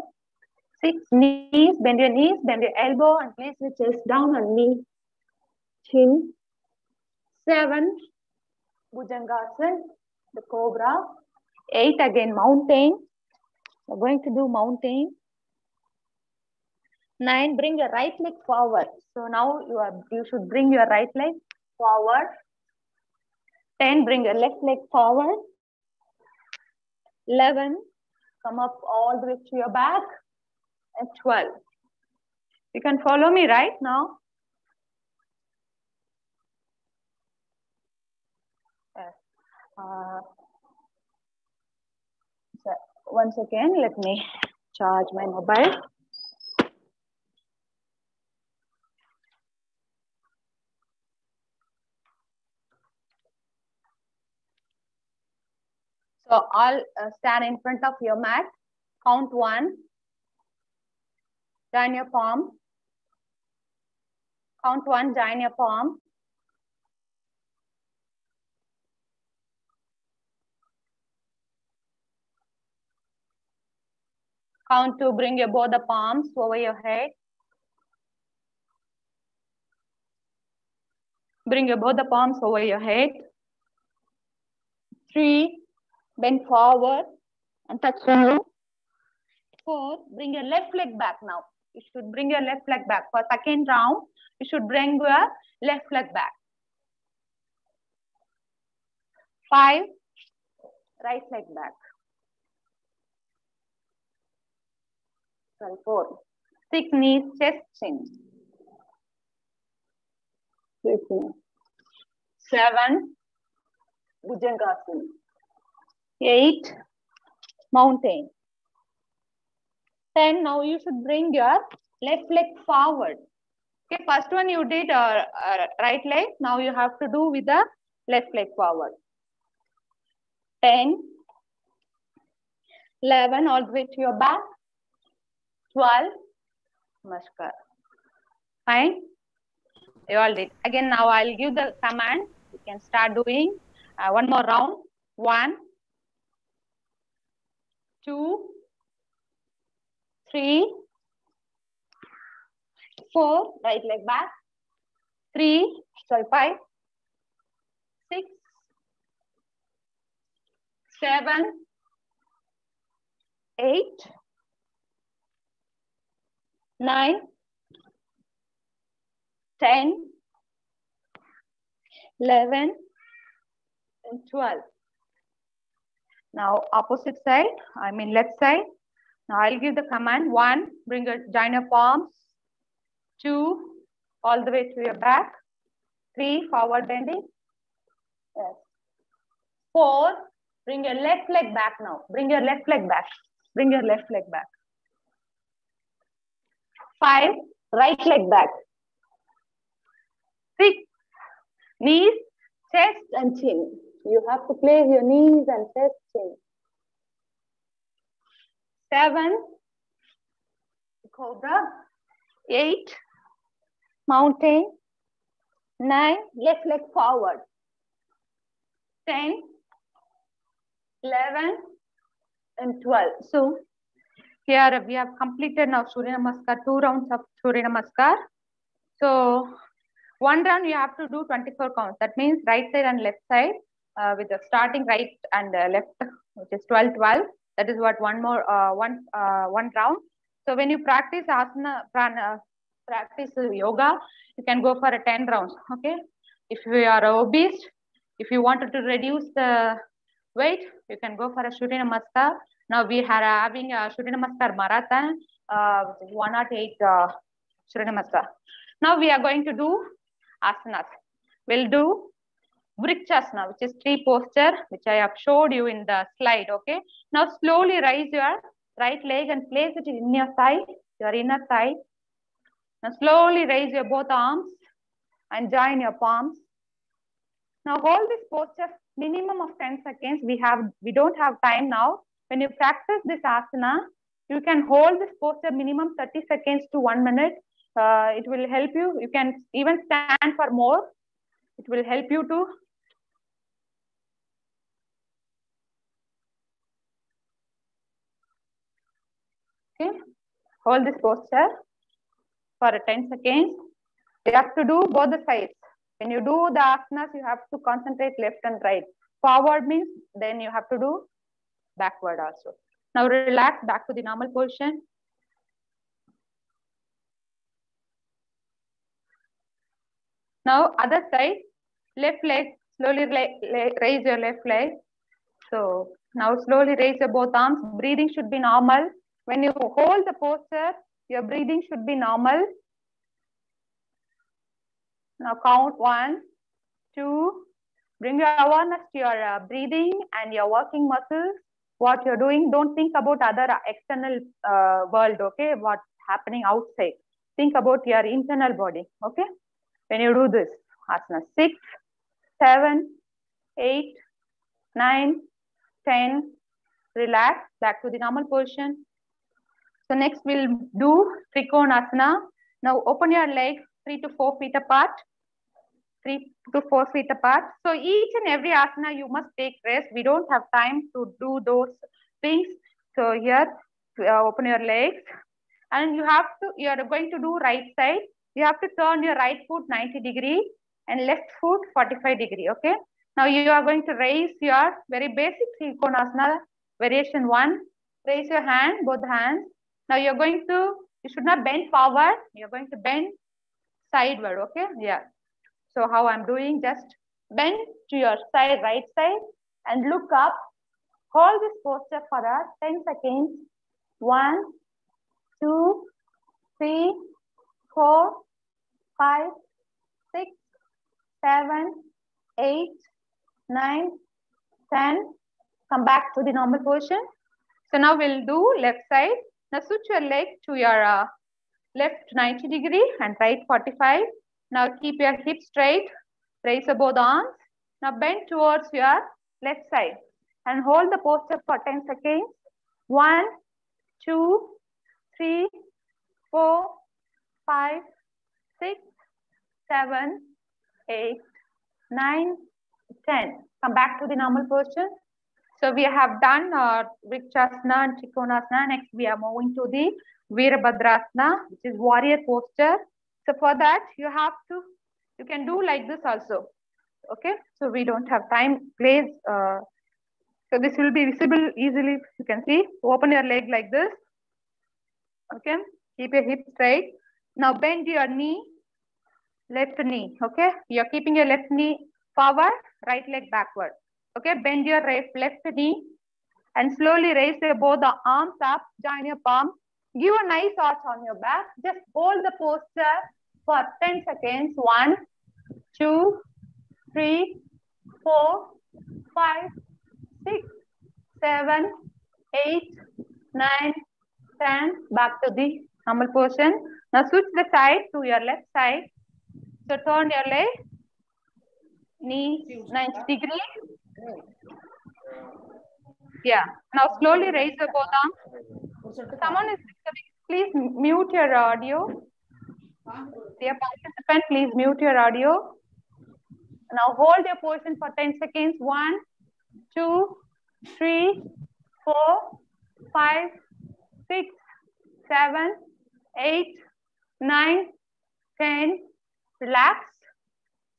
6. Knees, bend your elbow and place your chest down on knee. Chin. 7, Bhujangasana, the cobra. 8 again, mountain. We're going to do mountain. 9, bring your right leg forward. So now you should bring your right leg forward. 10, bring your left leg forward. 11, come up all the way to your back. And 12. You can follow me right now. Yes. So once again, let me charge my mobile. So all stand in front of your mat. Count 1. Join your palm. Count 1, join your palm. Count 2, bring your both the palms over your head. Bring your both the palms over your head. 3, bend forward and touch the knee. 4, bring your left leg back now. You should bring your left leg back. For second round, you should bring your left leg back. 5, right leg back. Sorry, 4. 6, knees, chest, chin. 7, Bhujangasana. 8, mountain. 10, now you should bring your left leg forward. Okay, first one you did right leg. Now you have to do with the left leg forward. 10, 11, all the way to your back. 12, namaskar. Fine. You all did. Again, now I'll give the command. You can start doing one more round. 1, 2, 3, 4, right leg back. 5, 6, 7, 8, 9, 10, 11, and 12. Now opposite side, I mean left side. Now I'll give the command. 1, bring your join your palms. 2, all the way to your back. 3, forward bending. Yes. 4, bring your left leg back now. Bring your left leg back. Bring your left leg back. 5, right leg back. 6, knees, chest and chin. You have to place your knees and chest, chin. 7, cobra. 8, mountain. 9, left leg forward. 10, 11, and 12. So here we have completed now Surya Namaskar, 2 rounds of Surya Namaskar. So one round you have to do 24 counts. That means right side and left side with the starting right and left, which is 12, 12. That is what one round. So when you practice asana, practice yoga, you can go for a 10 rounds. Okay. If you are obese, if you wanted to reduce the weight, you can go for a Surya Namaskar. Now we are having a Surya Namaskar marathon, which is 108 Surya Namaskar. Now we are going to do asanas. We'll do Vrikshasana, which is tree posture, which I have showed you in the slide. Okay. Now slowly raise your right leg and place it in your thigh, your inner thigh. Now slowly raise your both arms and join your palms. Now hold this posture minimum of 10 seconds. We don't have time now. When you practice this asana, you can hold this posture minimum 30 seconds to 1 minute. It will help you. You can even stand for more. It will help you to hold this posture for 10 seconds. You have to do both the sides. When you do the asanas, you have to concentrate left and right. Forward means then you have to do backward also. Now relax back to the normal position. Now other side, left leg, slowly raise your left leg. So now slowly raise your both arms. Breathing should be normal. When you hold the posture, your breathing should be normal. Now count 1, 2. Bring your awareness to your breathing and your working muscles. What you're doing, don't think about other external world, okay? What's happening outside. Think about your internal body, okay? When you do this, asana 6, 7, 8, 9, 10. Relax, back to the normal position. So next we'll do Trikonasana. Now open your legs 3 to 4 feet apart. 3 to 4 feet apart. So each and every asana you must take rest. We don't have time to do those things. So here, open your legs. And you are going to do right side. You have to turn your right foot 90 degree and left foot 45 degree, okay? Now you are going to raise your very basic Trikonasana, variation 1. Raise your hand, both hands. Now you should not bend forward. You're going to bend sideward, okay? Yeah. So how I'm doing, just bend to your side, right side, and look up. Hold this posture for 10 seconds. 1, 2, 3, 4, 5, 6, 7, 8, 9, 10. Come back to the normal position. So now we'll do left side. Now switch your leg to your left 90 degree and right 45. Now keep your hips straight. Raise both arms. Now bend towards your left side and hold the posture for 10 seconds. 1, 2, 3, 4, 5, 6, 7, 8, 9, 10. Come back to the normal position. So we have done Vrikshasana and Trikonasana. Next we are moving to the Virabhadrasana, which is warrior posture. So for that you can do like this also. Okay, so we don't have time. Please, so this will be visible easily. You can see. Open your leg like this. Okay, keep your hips straight. Now bend your knee, left knee. Okay, you're keeping your left knee forward, right leg backward. Okay, bend your left knee and slowly raise both the arms up. Join your palm. Give a nice arch on your back. Just hold the posture for 10 seconds. 1, 2, 3, 4, 5, 6, 7, 8, 9, 10. Back to the normal position. Now switch the side to your left side. So turn your leg, knee 90 degree. Yeah. Now slowly raise the both arms. Someone is disturbing. Please mute your audio. Dear participant, please mute your audio. Now hold your position for 10 seconds. 1, 2, 3, 4, 5, 6, 7, 8, 9, 10. Relax.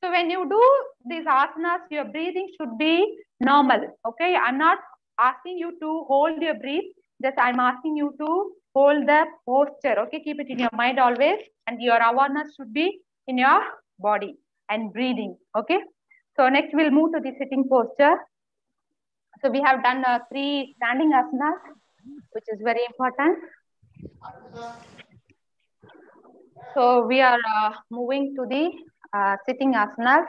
So when you do these asanas, your breathing should be normal. Okay, I'm not asking you to hold your breath. Just I'm asking you to hold the posture. Okay, keep it in your mind always, and your awareness should be in your body and breathing. Okay. So next we'll move to the sitting posture. So we have done 3 standing asanas, which is very important. So we are moving to the sitting asanas.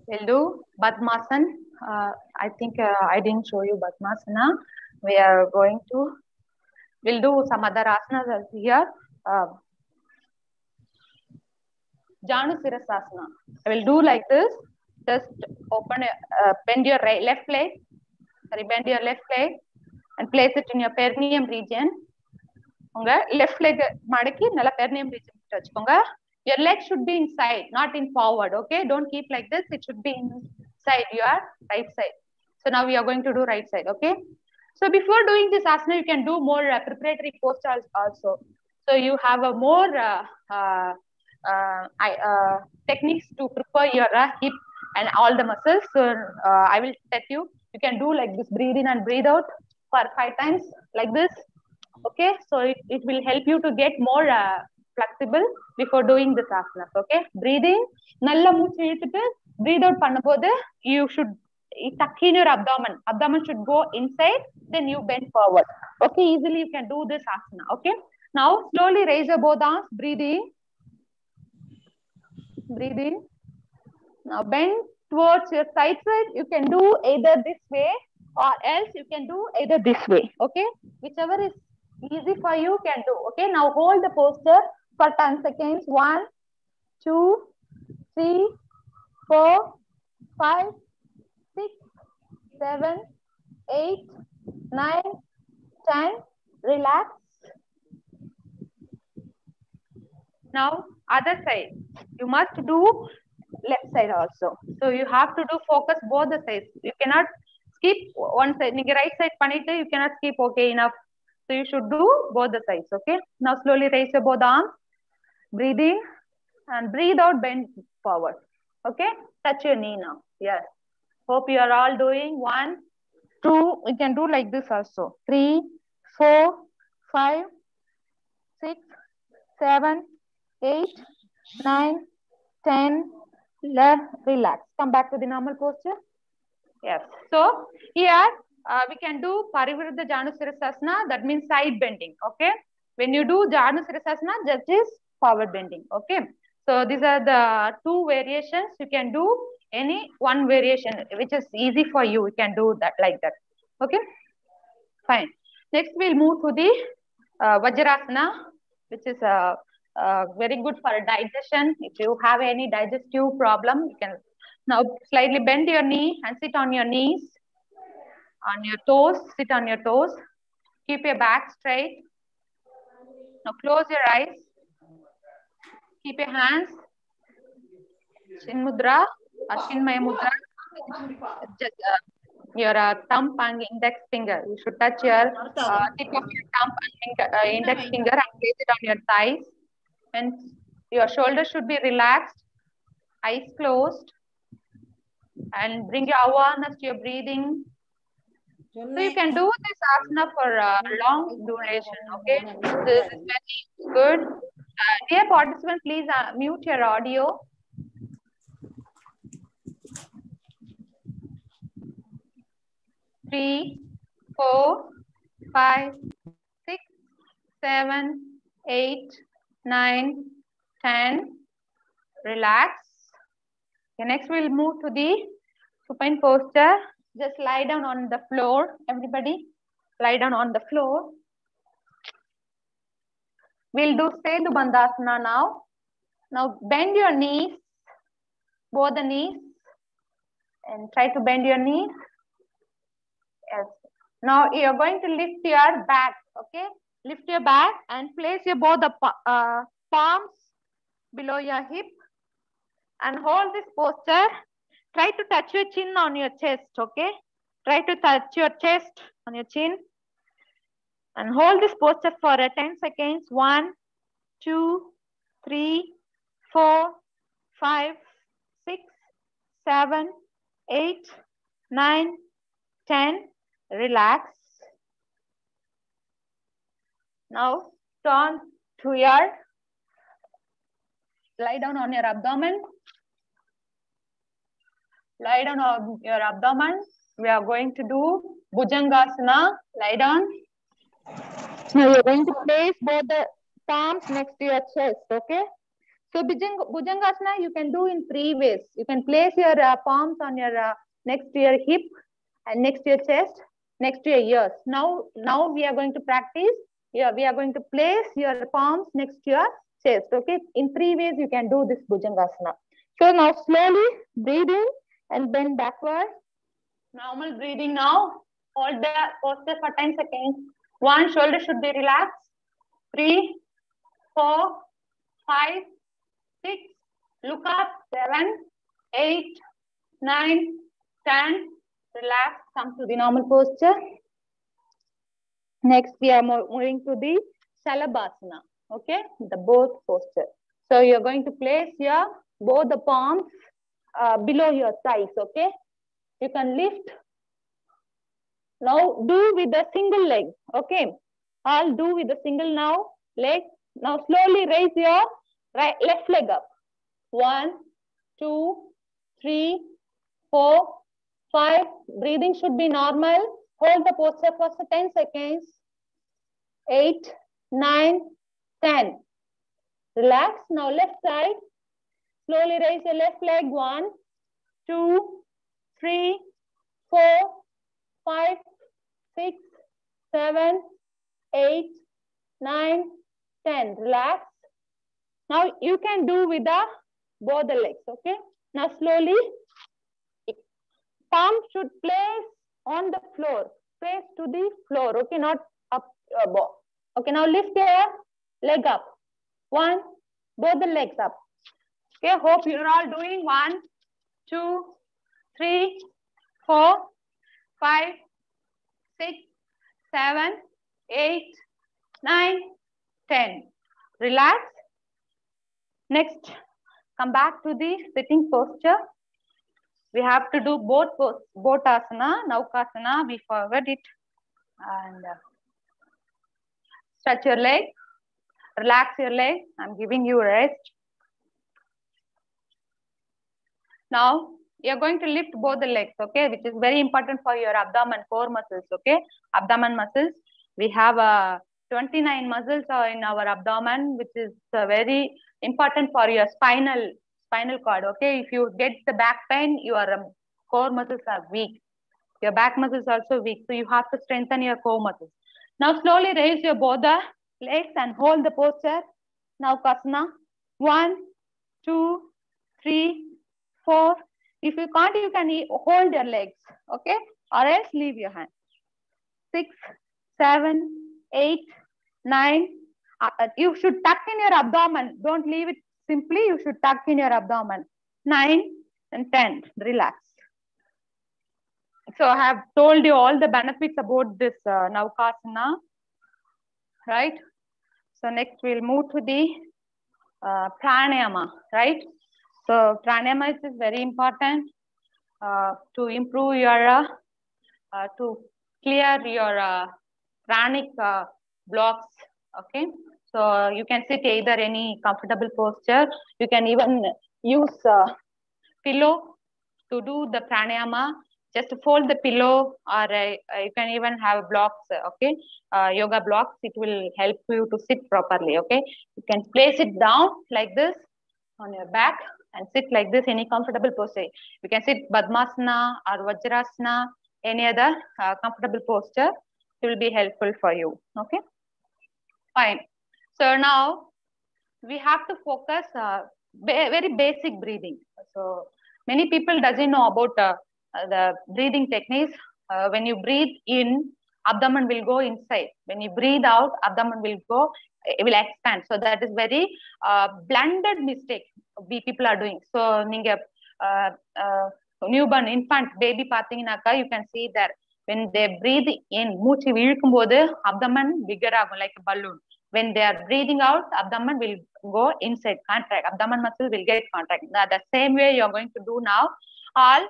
We'll do Padmasana. I think I didn't show you Padmasana. We'll do some other asanas here. Janusirasasana. I will do like this. Just bend your left leg. Bend your left leg and place it in your perineum region. Left leg madaki nalla perineum region vechkonga. Your leg should be inside, not in forward. Okay, don't keep like this. It should be inside your right side. So now we are going to do right side. Okay. So before doing this asana, you can do more preparatory postures also. So you have a more techniques to prepare your hip and all the muscles. So I will tell you. You can do like this: breathe in and breathe out for 5 times, like this. Okay, so it will help you to get more flexible before doing this asana. Okay, breathing, nalla moochu iluthittu breathe out பண்ணும்போது you should tuck in your abdomen. Abdomen should go inside, then you bend forward. Okay, easily you can do this asana. Okay, now slowly raise your both arms, breathe in, breathe in. Now bend towards your side. You can do either this way or else you can do either this way. Okay, whichever is easy for you can do. Okay, now hold the posture for 10 seconds. 1, 2, 3, 4, 5, 6, 7, 8, 9, 10. Relax. Now other side. You must do left side also. So you have to do focus both the sides. You cannot skip one side. Right side panite, you cannot skip. Okay, enough. So you should do both the sides. Okay. Now slowly raise your both arms. Breathe in and breathe out. Bend forward. Okay. Touch your knee now. Yes. Hope you are all doing. 1, 2. You can do like this also. 3, 4, 5, 6, 7, 8, 9, 10. Relax. Come back to the normal posture. Yes. So here we can do Parivrudha Janusirasasana. That means side bending. Okay. When you do Janusirasasana, that is forward bending. Okay. So these are the 2 variations. You can do any one variation which is easy for you. You can do that like that. Okay. Fine. Next we'll move to the Vajrasana, which is very good for digestion. If you have any digestive problem, you can now slightly bend your knee and sit on your knees, on your toes. Sit on your toes. Keep your back straight. Now close your eyes. Keep your hands Chin Mudra or Chinmaya Mudra. Just your thumb and index finger. You should touch your tip of your thumb and index finger and place it on your thighs. And your shoulders should be relaxed, eyes closed, and bring your awareness to your breathing. So you can do this asana for a long duration. Okay, this is very good. Dear participant, please mute your audio. Three, 4, 5, 6, 7, 8, 9, 10. Relax. Okay, next we'll move to the supine posture. Just lie down on the floor. Everybody, lie down on the floor. We'll do Sedu Bandhasana now. Now bend your knees, both the knees, and try to bend your knees. Yes. Now you're going to lift your back. Okay, lift your back and place your both the palms below your hip and hold this posture. Try to touch your chin on your chest. Okay, try to touch your chest on your chin and hold this posture for 10 seconds. 1, 2, 3, 4, 5, 6, 7, 8, 9, 10. Relax. Now turn to your, lie down on your abdomen. Lie down on your abdomen. We are going to do Bhujangasana. Lie down. Now you're going to place both the palms next to your chest. Okay. So Bhujangasana you can do in 3 ways. You can place your palms on your next to your hip and next to your chest, next to your ears. Now we are going to practice. Yeah, we are going to place your palms next to your chest. Okay. In 3 ways you can do this Bhujangasana. So now slowly breathe in and bend backward. Normal breathing now. Hold the posture for 10 seconds. 1 shoulder should be relaxed. 3, 4, 5, 6. Look up. 7, 8, 9, 10. Relax. Come to the normal posture. Next, we are moving to the Shalabhasana. Okay, the boat posture. So So you're going to place your both the palms below your thighs, okay? You can lift. Now do with the single leg, okay? I'll do with the single now leg. Now slowly raise your left leg up. 1, 2, 3, 4, 5. Breathing should be normal. Hold the posture for 10 seconds. 8, 9, 10. Relax. Now left side. Slowly raise your left leg. 1, 2, 3, 4, 5, 6, 7, 8, 9, 10. Relax. Now you can do with both the legs, okay? Now slowly, palm should place on the floor, face to the floor, okay? Not up above. Okay, now lift your leg up. 1, both the legs up. Okay, hope you're all doing. 1, 2, 3, 4, 5, 6, 7, 8, 9, 10. Relax. Next, come back to the sitting posture. We have to do both asana, Naukasana. We forgot it. And stretch your leg. Relax your leg. I'm giving you a rest. Now, you're going to lift both the legs, okay, which is very important for your abdomen, core muscles, okay, abdomen muscles. We have 29 muscles in our abdomen, which is very important for your spinal cord, okay. If you get the back pain, your core muscles are weak. Your back muscles are also weak, so you have to strengthen your core muscles. Now, slowly raise your both the legs and hold the posture. Now, Naukasana. 1, 2, 3, 4. If you can't, you can hold your legs, okay, or else leave your hand. 6, 7, 8, 9. You should tuck in your abdomen. Don't leave it simply. You should tuck in your abdomen. 9 and 10. Relax. So I have told you all the benefits about this Naukasana, right? So next we'll move to the pranayama, right? So pranayama is very important to improve your, to clear your pranic blocks, okay? So you can sit either any comfortable posture. You can even use pillow to do the pranayama. Just fold the pillow, or you can even have blocks, okay? Yoga blocks, it will help you to sit properly, okay? You can place it down like this on your back and sit like this, any comfortable posture. You can sit Padmasana or Vajrasana, any other comfortable posture. It will be helpful for you, okay? Fine. So now we have to focus very basic breathing. So many people doesn't know about the breathing techniques. When you breathe in, abdomen will go inside. When you breathe out, abdomen will go, it will expand. So that is very blended mistake people are doing. So ninga newborn infant baby pathinganaka, you can see that when they breathe in, moochi vilkumbodhu abdomen bigger agum like a balloon. When they are breathing out, abdomen will go inside, contract. Abdomen muscle will get contract. The same way you're going to do now. All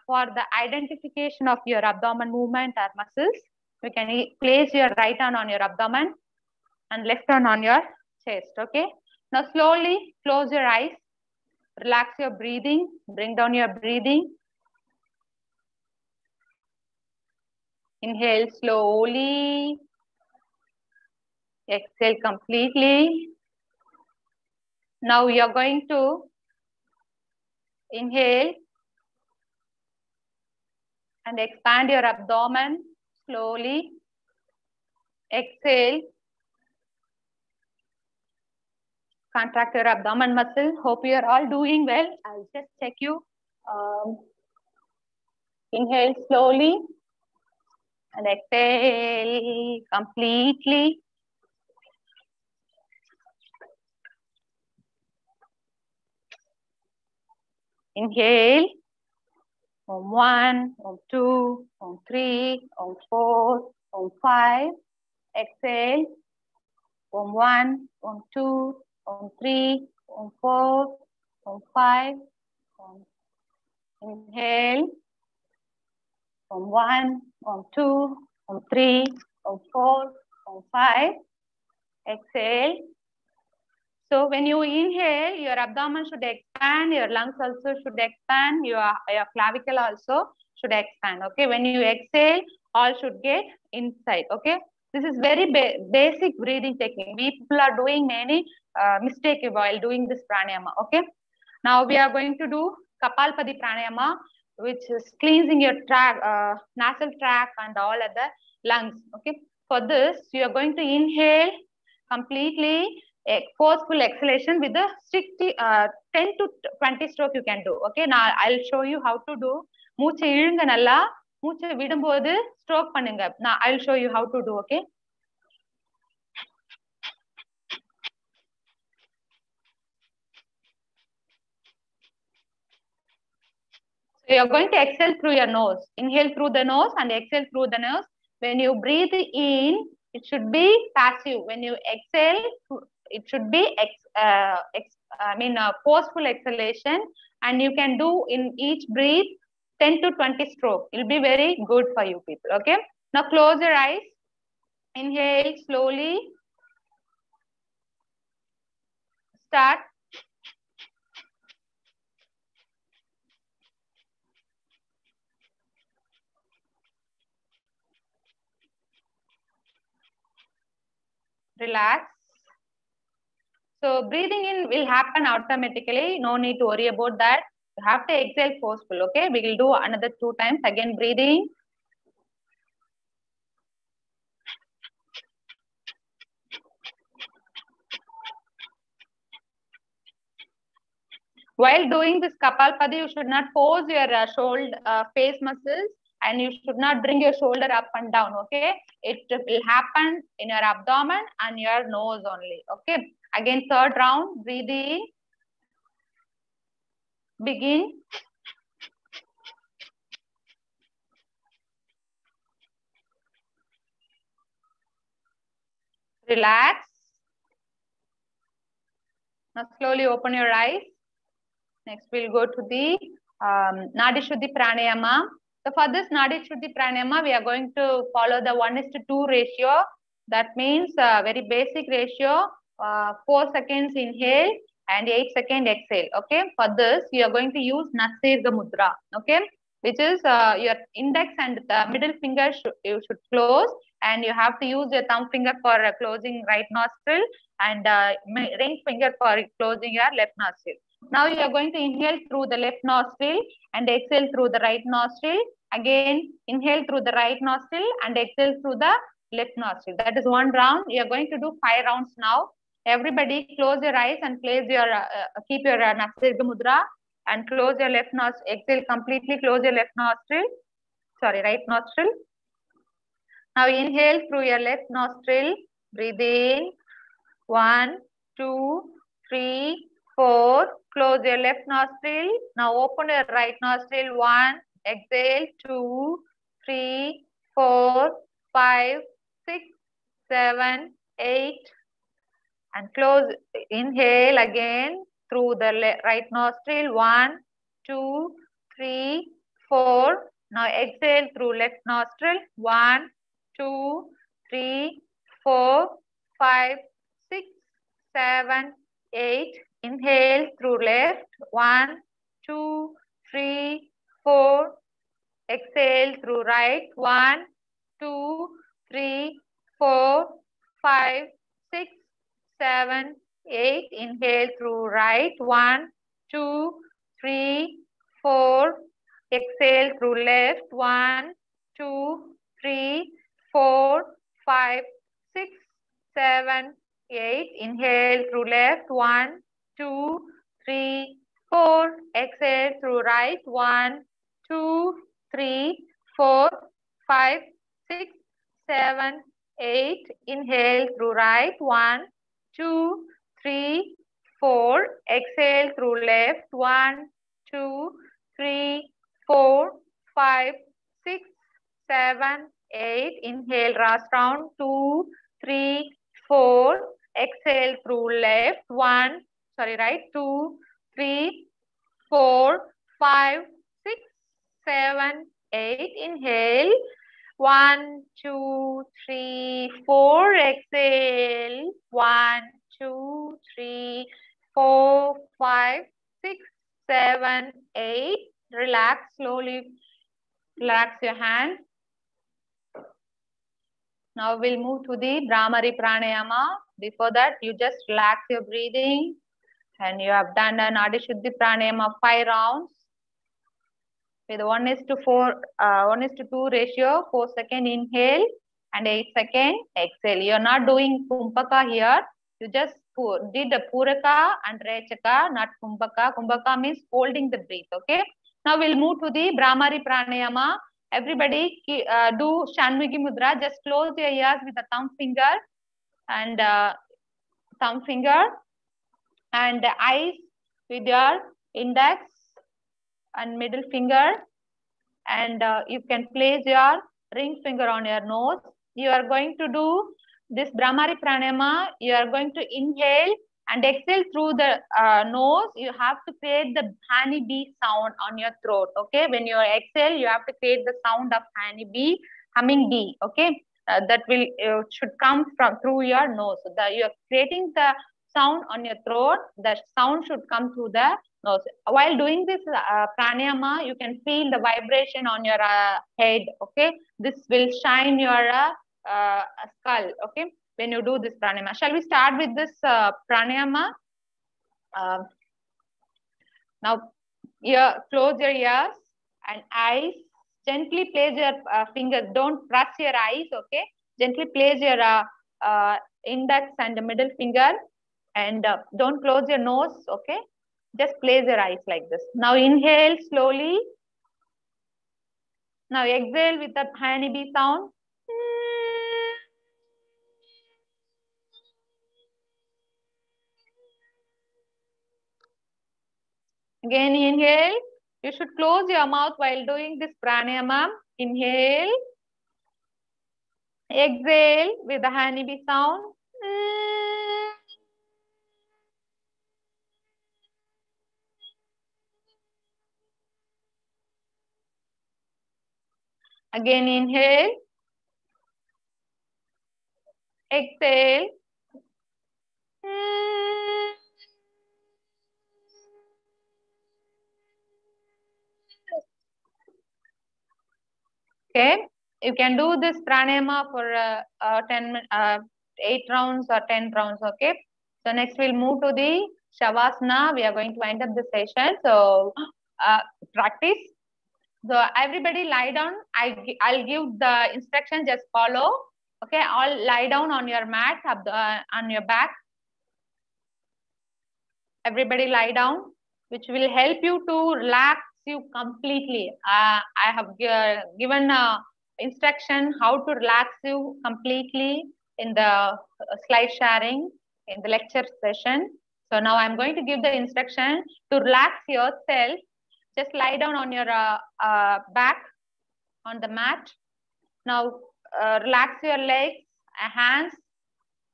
for the identification of your abdomen movement or muscles, you can place your right hand on your abdomen and left hand on your chest, okay? Now slowly close your eyes, relax your breathing, bring down your breathing. Inhale slowly, exhale completely. Now you are going to inhale and expand your abdomen slowly. Exhale. Contract your abdomen muscle. Hope you are all doing well. I'll just check you. Inhale slowly and exhale completely. Inhale. Om 1, Om 2, Om 3, Om 4, Om 5. Exhale. Om 1, Om 2, Om 3, Form 4, Form 5, inhale, Form 1, Form 2, Form 3, Form 4, Form 5, exhale. So when you inhale, your abdomen should expand, your lungs also should expand, your clavicle also should expand. Okay, when you exhale, all should get inside. Okay, this is very basic breathing technique. We people are doing many mistakes while doing this pranayama. Okay, now we are going to do Kapalpadi pranayama, which is cleansing your nasal tract and all other lungs. Okay, for this you are going to inhale completely. A forceful exhalation with the 10 to 20 stroke you can do. Okay, now I'll show you how to do. மூச்சை இழுங்க நல்லா, மூச்சை விடும்போது stroke பண்ணுங்க. Now I'll show you how to do. Okay, so you're going to exhale through your nose. Inhale through the nose and exhale through the nose. When you breathe in, it should be passive. When you exhale, it should be forceful exhalation, and you can do in each breath 10 to 20 stroke. It will be very good for you people. Okay, now close your eyes. Inhale slowly. Start. Relax. So breathing in will happen automatically. No need to worry about that. You have to exhale forceful. Okay, we will do another 2 times. Again, breathing. While doing this Kapalpadi, you should not pose your shoulder, face muscles, and you should not bring your shoulder up and down. Okay, it will happen in your abdomen and your nose only. Okay, again, third round, breathing. Begin. Relax. Now slowly open your eyes. Next, we'll go to the Nadi Shuddhi Pranayama. So for this Nadi Shuddhi Pranayama, we are going to follow the 1:2 ratio. That means very basic ratio. 4 seconds inhale and 8 seconds exhale. Okay, for this you are going to use Nasirga Mudra. Okay, which is your index and the middle finger you should close, and you have to use your thumb finger for closing right nostril and ring finger for closing your left nostril. Now you are going to inhale through the left nostril and exhale through the right nostril. Again, inhale through the right nostril and exhale through the left nostril. That is 1 round. You are going to do 5 rounds now. Everybody close your eyes and place your keep your Nasirga Mudra and close your left nostril. Exhale completely, close your left nostril. Sorry, right nostril. Now inhale through your left nostril. Breathe in. 1, 2, 3, 4. Close your left nostril. Now open your right nostril. 1. Exhale. 2, 3, 4, 5, 6, 7, 8. And close. Inhale again through the right nostril. 1, 2, 3, 4. Now exhale through left nostril. 1, 2, 3, 4, 5, 6, 7, 8. Inhale through left. 1, 2, 3, 4. Exhale through right. 1, 2, 3, 4, 5, 6, 7, 8. Inhale through right. 1, 2, 3, 4. Exhale through left. 1, 2, 3, 4, 5, 6, 7, 8. Inhale through left. 1, 2, 3, 4. Exhale through right. 1, 2, 3, 4, 5, 6, 7, 8. Inhale through right. 1, 2, 3, 4. Exhale through left. 1, 2, 3, 4, 5, 6, 7, 8. Inhale last round. 2, 3, 4. Exhale through left. 1, sorry, right? 2, 3, 4, 5, 6, 7, 8. Inhale. 1, 2, 3, 4. Exhale. 1, 2, 3, 4, 5, 6, 7, 8. Relax slowly. Relax your hand. Now we'll move to the Bhramari Pranayama. Before that, you just relax your breathing. And you have done an Adi Shuddhi Pranayama of 5 rounds. With 1:2 ratio, 4 second inhale and 8 second exhale. You're not doing Kumbhaka here. You just did the Puraka and Rechaka, not Kumbhaka. Kumbhaka means holding the breath, okay? Now we'll move to the Bhramari Pranayama. Everybody do Shanmukhi Mudra. Just close your ears with the thumb finger and eyes with your index and middle finger, and you can place your ring finger on your nose. You are going to do this Bhramari Pranayama. You are going to inhale and exhale through the nose. You have to create the honey bee sound on your throat. Okay, when you exhale, you have to create the sound of honey bee, humming bee. Okay, that will should come from through your nose. So you are creating the sound on your throat. The sound should come through the nose. While doing this pranayama, you can feel the vibration on your head. Okay, this will shine your skull. Okay, when you do this pranayama. Shall we start with this pranayama? Now, close your ears and eyes. Gently place your fingers. Don't press your eyes. Okay, gently place your index and the middle finger, and don't close your nose. Okay, just place your eyes like this. Now inhale slowly. Now exhale with the honeybee sound. Again inhale. You should close your mouth while doing this pranayama. Inhale. Exhale with the honeybee sound. Again inhale. Exhale. Okay, you can do this pranayama for 8 rounds or 10 rounds. Okay, so next we'll move to the Shavasana. We are going to wind up the session. So practice. So everybody lie down. I'll give the instruction. Just follow. Okay, all lie down on your mat, on your back. Everybody lie down, which will help you to relax you completely. I have given instruction how to relax you completely in the slide sharing in the lecture session. So now I'm going to give the instruction to relax yourself. Just lie down on your back on the mat. Now relax your legs, hands,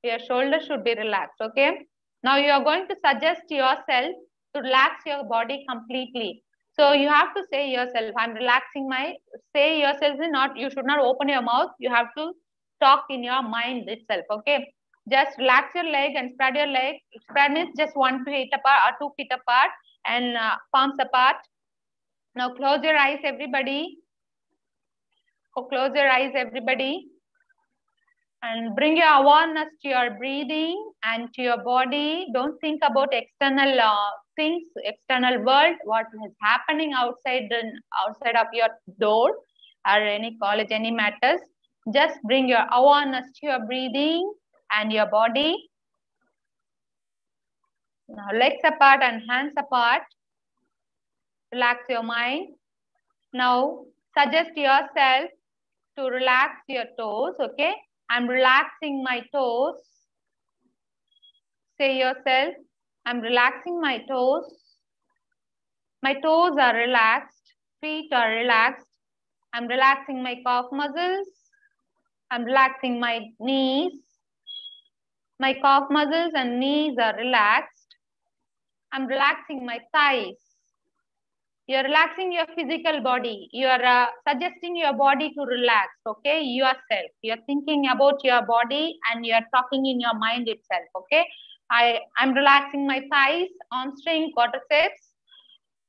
your shoulders should be relaxed. Okay. Now you are going to suggest yourself to relax your body completely. So you have to say yourself, I'm relaxing say yourself, you should not open your mouth. You have to talk in your mind itself. Okay. Just relax your leg and spread your leg. Spread means just 1 feet apart or 2 feet apart and palms apart. Now close your eyes, everybody. Close your eyes, everybody. And bring your awareness to your breathing and to your body. Don't think about external things, external world, what is happening outside of your door or any college, any matters. Just bring your awareness to your breathing and your body. Now legs apart and hands apart. Relax your mind. Now suggest yourself to relax your toes. Okay. I'm relaxing my toes. Say yourself, I'm relaxing my toes. My toes are relaxed. Feet are relaxed. I'm relaxing my calf muscles. I'm relaxing my knees. My calf muscles and knees are relaxed. I'm relaxing my thighs. You're relaxing your physical body. You are suggesting your body to relax, okay? Yourself. You're thinking about your body and you're talking in your mind itself, okay? I'm relaxing my thighs, hamstring, quadriceps.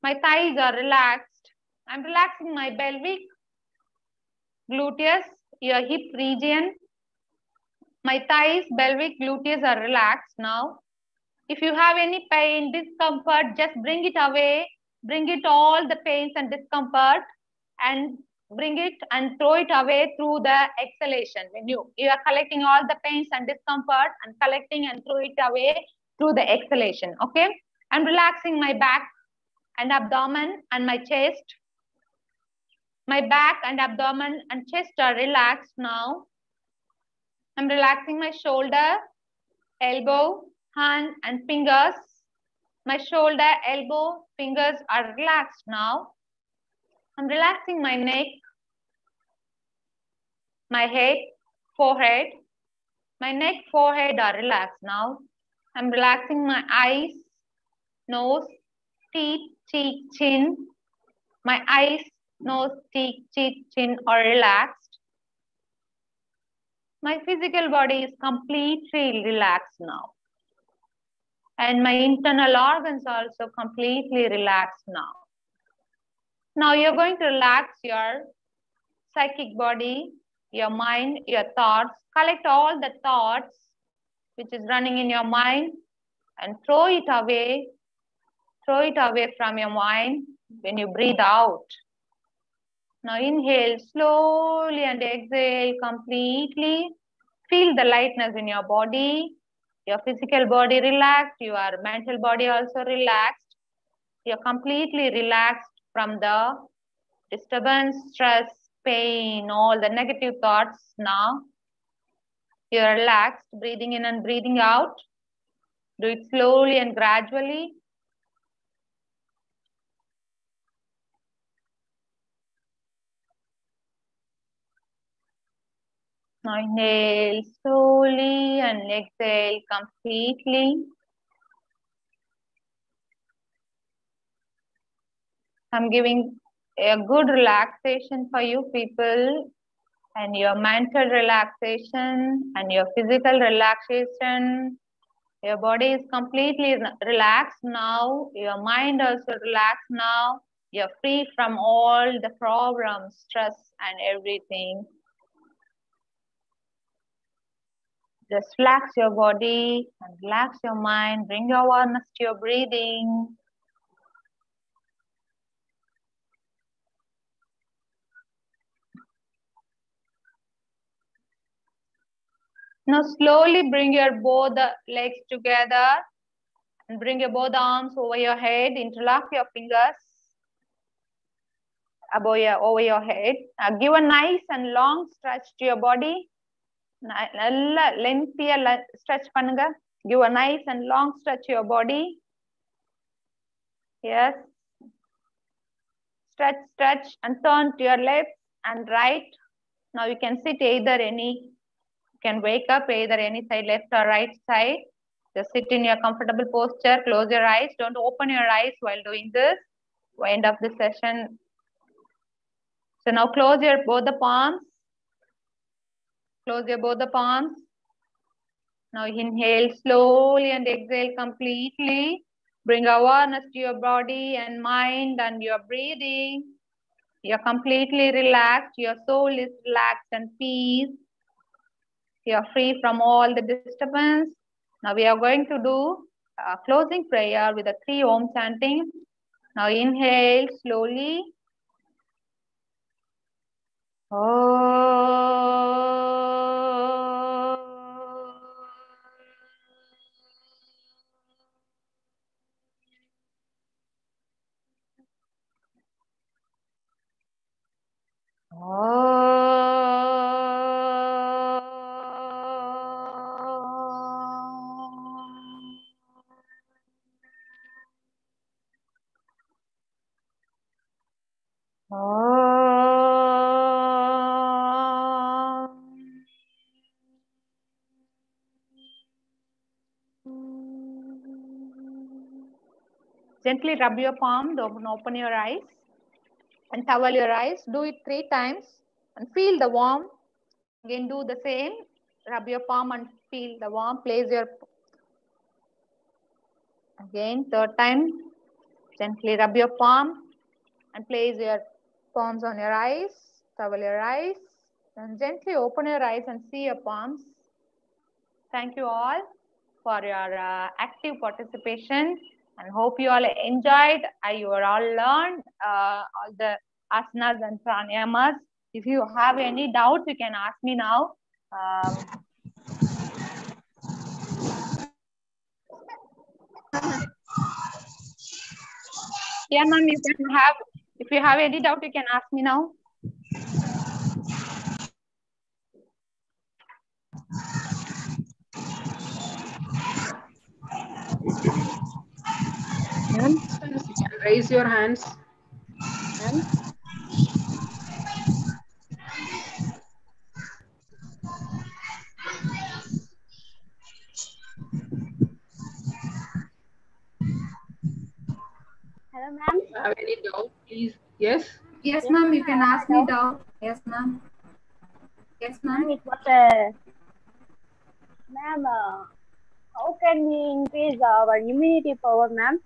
My thighs are relaxed. I'm relaxing my pelvic, gluteus, your hip region. My thighs, pelvic, gluteus are relaxed now. If you have any pain, discomfort, just bring it away. Bring it all the pains and discomfort and bring it and throw it away through the exhalation. When you are collecting all the pains and discomfort and collecting and throw it away through the exhalation. Okay. I'm relaxing my back and abdomen and my chest. My back and abdomen and chest are relaxed now. I'm relaxing my shoulder, elbow, hand and fingers. My shoulder, elbow, fingers are relaxed now. I'm relaxing my neck, my head, forehead. My neck, forehead are relaxed now. I'm relaxing my eyes, nose, teeth, cheek, chin. My eyes, nose, teeth, cheek, chin are relaxed. My physical body is completely relaxed now. And my internal organs are also completely relaxed now. Now you're going to relax your psychic body, your mind, your thoughts. Collect all the thoughts which is running in your mind and throw it away. Throw it away from your mind when you breathe out. Now inhale slowly and exhale completely. Feel the lightness in your body. Your physical body relaxed. Your mental body also relaxed. You're completely relaxed from the disturbance, stress, pain, all the negative thoughts now. You're relaxed, breathing in and breathing out. Do it slowly and gradually. Now inhale slowly and exhale completely. I'm giving a good relaxation for you people, and your mental relaxation and your physical relaxation. Your body is completely relaxed now. Your mind also relaxed now. You're free from all the problems, stress and everything. Just relax your body and relax your mind. Bring your awareness to your breathing. Now slowly bring your both the legs together and bring your both arms over your head. Interlock your fingers over your head. Give a nice and long stretch to your body. நல்ல lengthy stretch பண்ணுங்க. Give a nice and long stretch to your body. Yes. Stretch, stretch and turn to your left and right. Now you can sit either any, you can wake up either any side, left or right side. Just sit in your comfortable posture. Close your eyes. Don't open your eyes while doing this. We'll end of the session. So now close your both the palms. Close your both the palms. Now inhale slowly and exhale completely. Bring awareness to your body and mind and your breathing. You're completely relaxed. Your soul is relaxed and peace. You're free from all the disturbance. Now we are going to do a closing prayer with a 3 Om chanting. Now inhale slowly. Gently rub your palm, open your eyes and towel your eyes. Do it 3 times and feel the warmth. Again, do the same. Rub your palm and feel the warmth. Place your, again, 3rd time. Gently rub your palm and place your palms on your eyes. Towel your eyes and gently open your eyes and see your palms. Thank you all for your active participation and hope you all enjoyed. You all learned all the asanas and pranayamas. If you have any doubts, you can ask me now. Yeah, ma'am, you can have, if you have any doubt, you can ask me now. Ma'am, raise your hands. Ma'am? Hello, ma'am. If you have any doubt, please. Yes. Yes, ma'am. You can ask me doubt. Yes, ma'am. Yes, Ma'am, ma'am. it was a ma'am. How can we increase our immunity power, ma'am?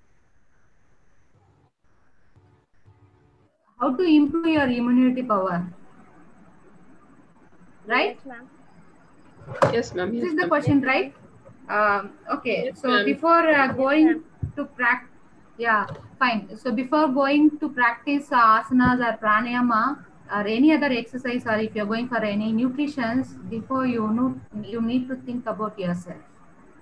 How to improve your immunity power? Right? Yes, ma'am. Yes, ma'am. This Yes, is the ma'am. question, right? Okay. Yes, So ma'am. before going ma'am. to practice, yeah, fine. So before going to practice asanas or pranayama or any other exercise, or if you're going for any nutritions, before you know, you need to think about yourself.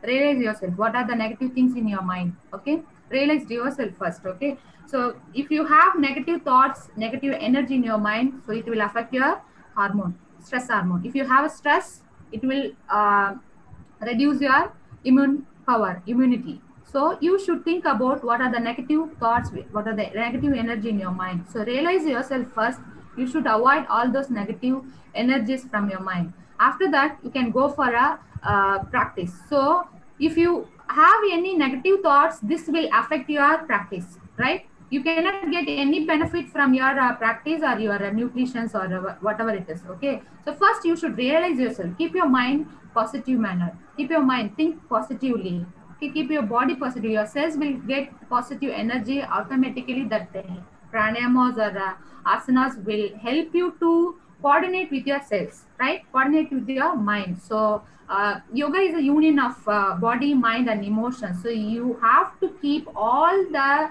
Realize yourself. What are the negative things in your mind? Okay. Realize yourself first. Okay. So if you have negative thoughts, negative energy in your mind, so it will affect your hormone, stress hormone. If you have a stress, it will reduce your immune power, immunity. So you should think about what are the negative thoughts, what are the negative energy in your mind. So realize yourself first. You should avoid all those negative energies from your mind. After that, you can go for a practice. So if you have any negative thoughts, this will affect your practice, right? You cannot get any benefit from your practice or your nutritions or whatever it is. Okay, so first you should realize yourself. Keep your mind positive manner. Keep your mind, think positively. Okay, keep your body positive. Your cells will get positive energy automatically. That pranayamas or asanas will help you to coordinate with your cells, right? Coordinate with your mind. So yoga is a union of body, mind and emotion. So you have to keep all the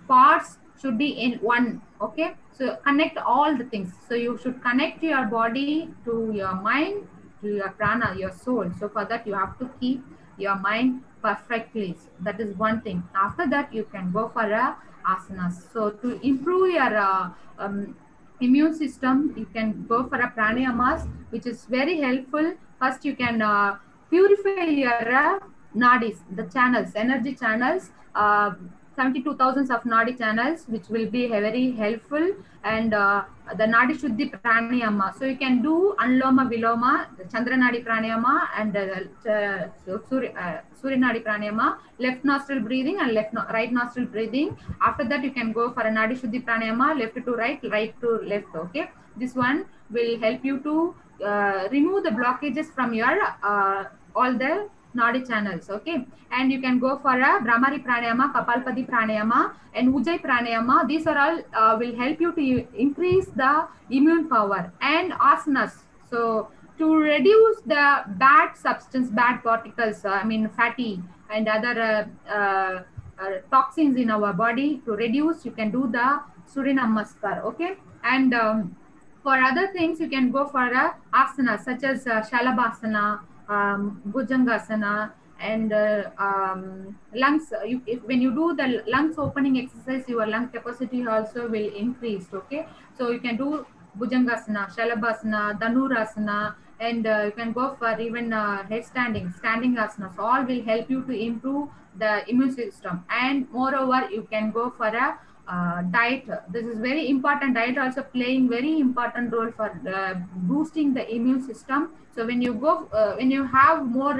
parts should be in one. Okay, so connect all the things. So you should connect your body to your mind, to your prana, your soul. So for that you have to keep your mind perfectly. That is one thing. After that you can go for a asanas. So to improve your immune system, you can go for a pranayamas, which is very helpful. First you can purify your nadis, the channels, energy channels, 72,000 of nadi channels, which will be very helpful. And the nadi shuddhi pranayama. So you can do anloma viloma, chandra nadi pranayama, and surya nadi pranayama, left nostril breathing and right nostril breathing. After that you can go for a nadi shuddhi pranayama, left to right, right to left. Okay, this one will help you to remove the blockages from your all the nadi channels. Okay, and you can go for a Brahmari pranayama, Kapalpati pranayama and Ujjayi pranayama. These are all will help you to increase the immune power. And asanas, so to reduce the bad substance, bad particles, I mean fatty and other toxins in our body, to reduce, you can do the Surya Namaskar. Okay, and for other things you can go for a asana such as Shalabhasana, Bhujangasana, and lungs. When you do the lungs opening exercise, your lung capacity also will increase. Okay, so you can do Bhujangasana, Shalabhasana, Dhanurasana, and you can go for even head standing asanas. All will help you to improve the immune system. And moreover, you can go for a diet. This is very important. Diet also playing very important role for boosting the immune system. So when you go, when you have more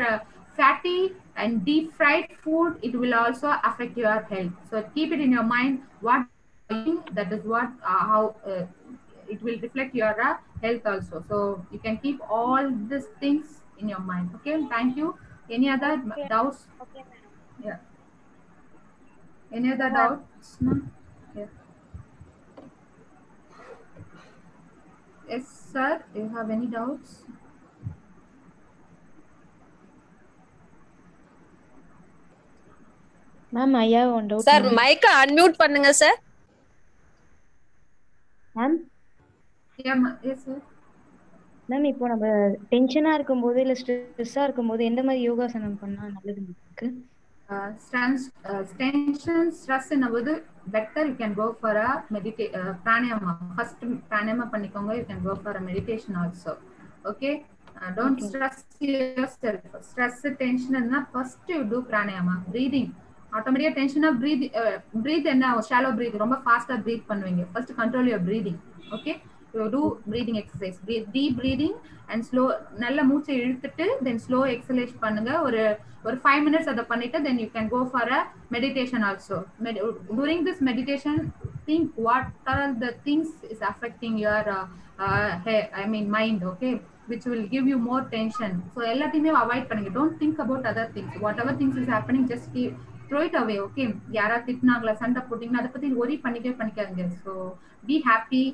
fatty and deep fried food, it will also affect your health. So keep it in your mind. What that is what how it will reflect your health also. So you can keep all these things in your mind. Okay, thank you. Any other Okay. doubts? Okay, ma'am. Yeah. Any other No, ma'am. doubts? No? Yeah. Yes, sir. Do you have any doubts? Ma'am, I have one doubt. Sir மைக்க unmute பண்ணுங்க sir. Ma'am, Yeah, yes, sir. ma'am, இப்போ நம்ம டென்ஷனா இருக்கும்போது இல்ல ஸ்ட்ரெஸ்ஸா இருக்கும்போது எந்த மாதிரி யோகாசனம் பண்ணா நல்லது நமக்கு? Tension, stress என்னும்போது better you can go for a pranayama. First pranayama பண்ணிக்கோங்க. You can go for a meditation also. Okay. Don't stress yourself. Stress, tension na first you do pranayama. Breathing. Automatically tension breathe என்ன shallow breathe. ரொம்ப fast breathe பண்ணுவீங்க. First control your breathing. Okay. You do breathing exercise. Deep breathing and slow. நல்ல மூச்சை இழுத்துட்டு then slow exhalation பண்ணுங்க. ஒரு 5 minutes அதை பண்ணிட்டு then you can go for a meditation also. During this meditation, think what are the things is affecting your mind, okay, which will give you more tension. So எல்லாத்தையுமே avoid பண்ணுங்க. Don't think about other things. Whatever things is happening, just throw it away, okay. யாரா திட்டினாங்களா, சண்டை போட்டீங்கன்னா அதை பத்தி worry பண்ணிக்காதீங்க. So be happy.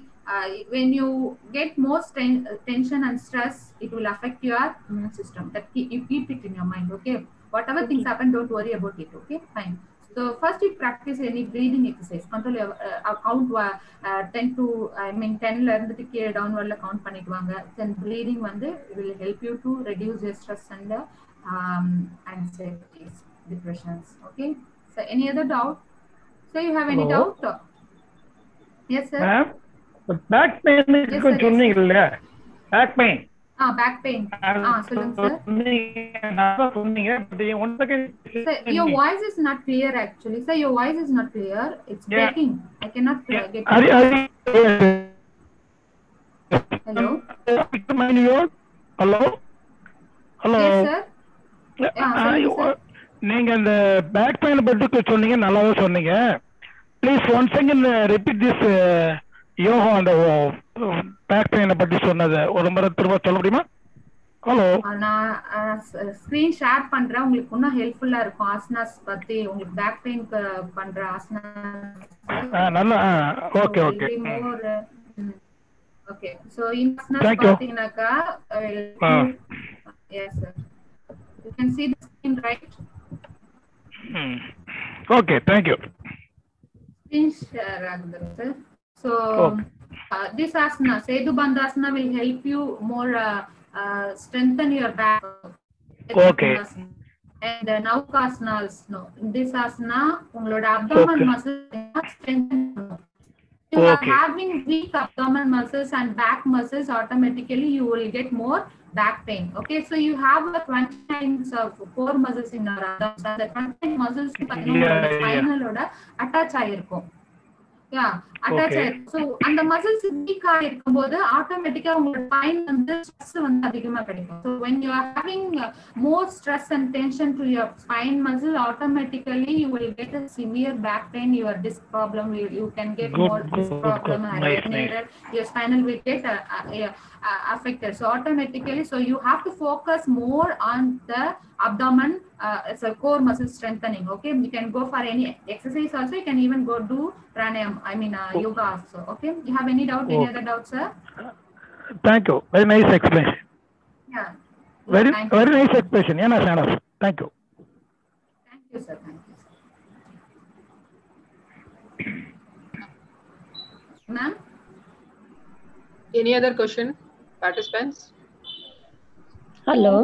When you get more tension and stress, it will affect your immune system. That you keep it in your mind, okay. Whatever things happen, don't worry about it, okay. Fine. So first you practice any breathing exercise. Control your count 10 to 10 ல இருந்துட்டு கீழே downwardல count பண்ணிடுவாங்க. Then breathing வந்து will help you to reduce your stress and anxieties, depressions, okay. So any other doubt? So you have any doubt? Yes, sir. Ma'am, back pain இருக்கு சொன்னீங்கல்ல, back pain. Back pain. சொல்லுங்க sir. சொன்னீங்க, but one second. Sir, your voice is not clear actually. Sir, your voice is not clear. It's breaking. I cannot get it. Hello? Hello? Hello? Yes, sir. Sir. நீங்க அந்த back pain பத்தி சொன்னீங்க, நல்லாவே சொன்னீங்க. Please once again repeat this yoga அந்த back பெயினை பத்தி சொன்னது ஒரு முறை திரும்ப சொல்ல முடியுமா? ஹலோ, நான் ஸ்கிரீன் ஷேர் பண்றேன், உங்களுக்கு இன்னும் ஹெல்ப்ஃபுல்லா இருக்கும். ஆசனாஸ் பத்தி உங்களுக்கு பேக் பெயின்க்கு பண்ற ஆசனாஸ் நல்லா. Okay okay okay. சோ இந்த ஆசனாஸ் பாத்தீங்கன்னாக்கா yes sir, you can see the screen, right? Okay, thank you. Screen share agudhu sir. So this asana, Sedu Bandhasana, will help you more strengthen your back. Okay. And Naukasana also. This asana ungaloda abdomen muscles strengthen. You are having weak abdomen muscles and back muscles, automatically you will get more back pain. Okay, so you have 29 of core muscles in your abdomen. The 29 muscles spinal oda attach ஆயிருக்கும். Yeah, attach ஆயிருக்கும். So அந்த muscles weak ஆயிருக்கும்போது ஆட்டோமேட்டிக்கா உங்களோட spine வந்து stress வந்து அதிகமா கிடைக்கும். So when you are having more stress and tension to your spine muscle, automatically you will get a severe back pain, your disc problem, you can get more disc problem, your spinal will get affected. So automatically, so you have to focus more on the abdomen, so core muscle strengthening. Okay, you can go for any exercise also. You can even go do pranayama, yoga also. Okay, you have any doubt? Any other doubt, sir? Thank you, very nice explanation. Yeah, very nice explanation. Yeah, Shanas, thank you. Thank you, sir. Thank you, sir. Ma'am, Any other question, participants? Hello.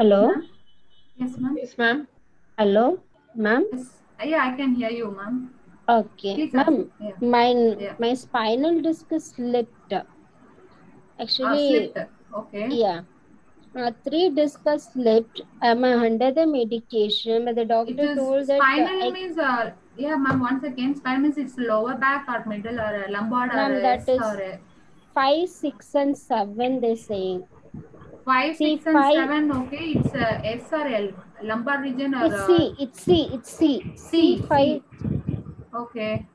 Hello. yes, ma'am. Yes, ma'am. Hello, ma'am. Yes. Yeah, I can hear you, ma'am. Okay, Please ma'am. ask. My spinal disc is slipped. Actually, Slipped. Okay. yeah. 3 discs are slipped. I'm under the medication, but the doctor told that spinal means Yeah, ma'am. Once again, spine means it's lower back or middle or lumbar or Ma'am, that S is or 5, 6, and 7. They're saying 5, C 6, and 5. 7. Okay, it's S or L, lumbar region or It's C. It's C. It's C. C. C5. Okay.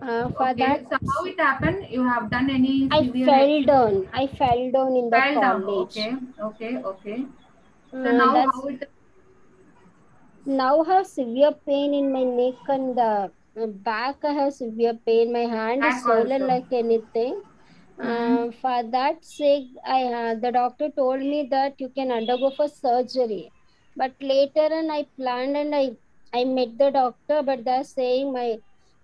For Okay. that, So how it happened? You have done any I severe fell down. I fell down in the fell down. college. Okay. Okay. Okay. So now That's how it? now I have severe pain in my neck and the back. I have severe pain. My hand is Back swollen also. like anything. For that sake, the doctor told me that you can undergo for surgery. But later on, I planned and I met the doctor, but they're saying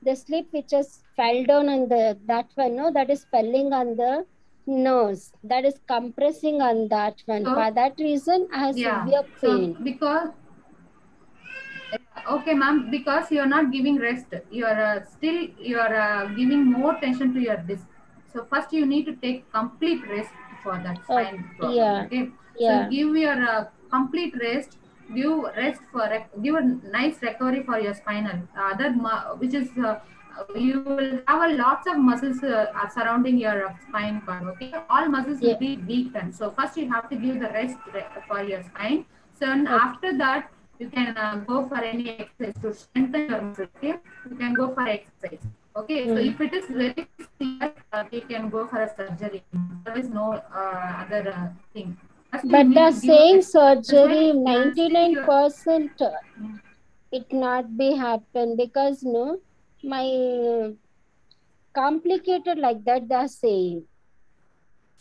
the slip which has fell down on that one, no, that is falling on the nose, that is compressing on that one. So, For that reason, I have yeah. severe So pain. because okay, ma'am, because you are not giving rest, you are still you are giving more tension to your disc. So first you need to take complete rest for that spine problem. Yeah, Okay, so yeah. give your complete rest. Give rest for give a nice recovery for your spinal. Which is you will have a lots of muscles surrounding your spine cord. Okay, all muscles will be weakened. So first you have to give the rest for your spine. So after that you can go for any exercise to strengthen your muscle. Okay, you can go for exercise. Okay, so if it is very severe, you can go for a surgery. There is no other thing. But they're saying surgery 99% it not be happen because no, my complicated like that they're saying.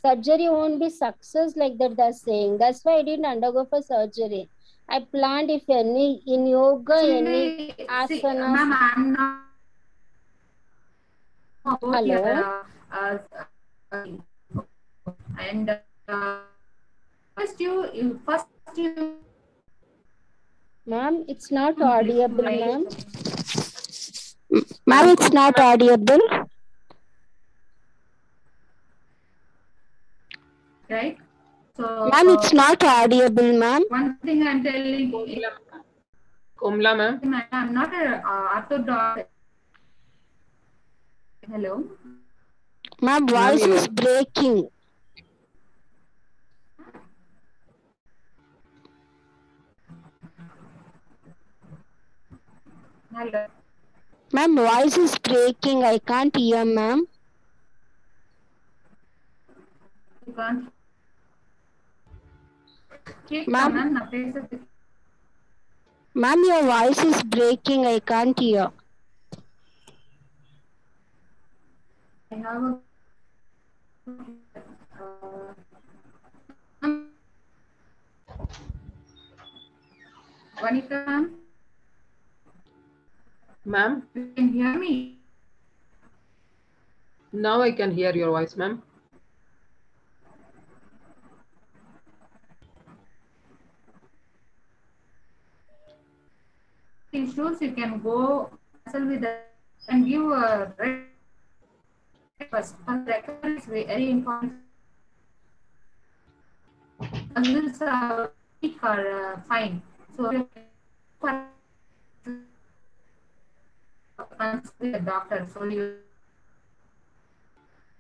Surgery won't be success like that they're saying. That's why I didn't undergo for surgery. I planned if any in yoga, any asanas. Ma'am, I'm not about your and first you ma'am, it's not audible, ma'am. Ma'am, it's not audible. Right? So ma'am, it's not audible, ma'am. One thing I'm telling Komla, ma'am. I'm not a orthodox. Hello. Ma'am, voice is breaking. Hello. Ma'am, voice is breaking. I can't hear, ma'am. You can't. Ma'am, ma'am, your voice is breaking. I can't hear. I have a Vanita, ma'am. Ma'am? You can hear me? Now I can hear your voice, ma'am. Issues, you can go with the and give a first. Recovery is very important. Muscles are weak or fine. So consult the doctor. So you.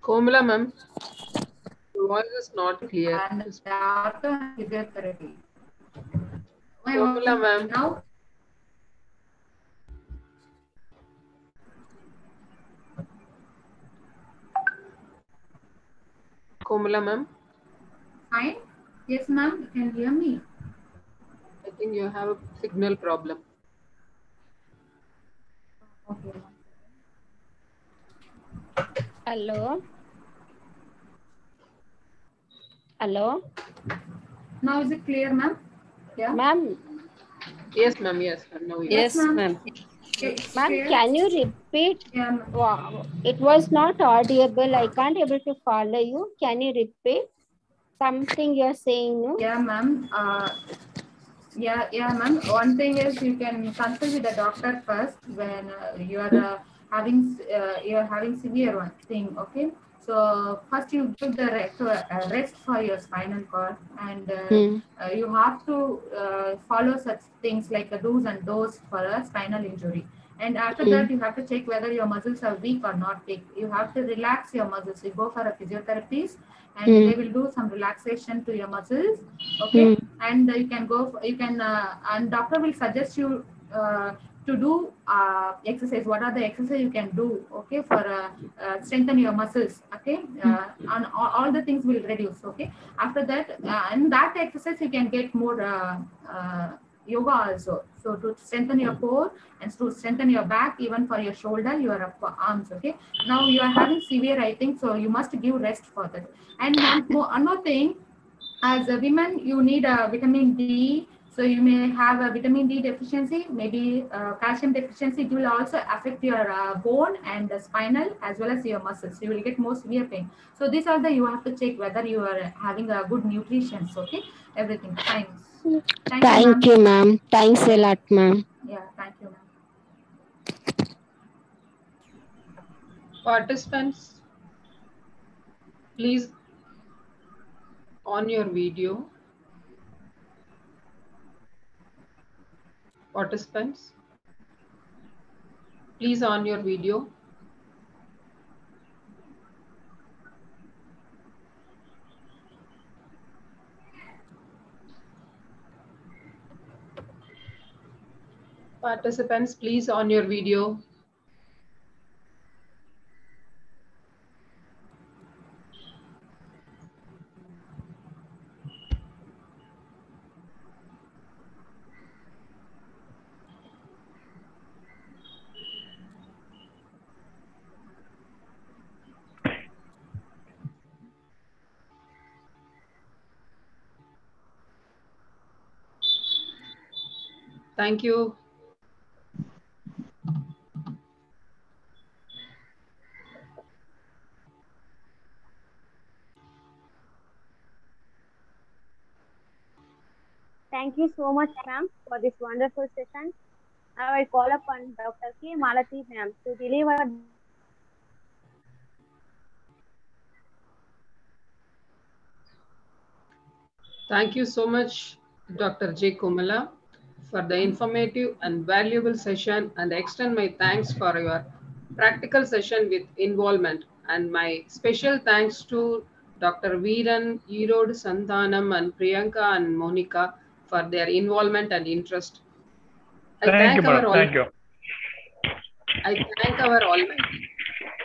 Komala, ma'am. Your voice is not clear. And physiotherapy. Komala, ma'am. Now. Komala, ma'am. Fine. Yes, ma'am. You can hear me. I think you have a signal problem. Okay. Hello. Hello. Now is it clear, ma'am? Yeah. Ma'am. Yes, ma'am. Yes, ma'am. Now yes, ma'am. Ma'am, can you repeat? Yeah. Wow. It was not audible. I can't able to follow you. Can you repeat something you're saying? No? Yeah, ma'am. Yeah, ma'am. One thing is you can consult with the doctor first when you are having severe one thing. Okay. So first you give the rest for your spinal cord, and you have to follow such things like a do's and don'ts for a spinal injury. And after that, you have to check whether your muscles are weak or not weak. You have to relax your muscles. You go for a physiotherapist, and they will do some relaxation to your muscles. Okay, and you can go. And doctor will suggest you to do exercise. What are the exercise you can do? Okay, for strengthen your muscles. Okay, and all the things will reduce. Okay, after that, and that exercise you can get more yoga also. So to strengthen your core and to strengthen your back, even for your shoulder, your arms. Okay, now you are having severe, I think, so you must give rest for that. And one more thing, as a women, you need a vitamin D. So you may have a vitamin D deficiency, maybe calcium deficiency. It will also affect your bone and the spinal as well as your muscles. You will get more severe pain. So these are the, you have to check whether you are having a good nutrition. Okay, everything fine. Thank you, ma'am. Thanks a lot, ma'am. Yeah, thank you, ma'am. Participants, please on your video. Participants, please on your video. Participants, please on your video. Thank you. Thank you so much, ma'am, for this wonderful session. Now I call upon Dr. K. Malati, ma'am, to deliver. Thank you so much, Dr. J. Komala, for the informative and valuable session, and extend my thanks for your practical session with involvement. And my special thanks to Dr. Veeran, Erode, Santhanam, and Priyanka and Monica for their involvement and interest. I thank our almighty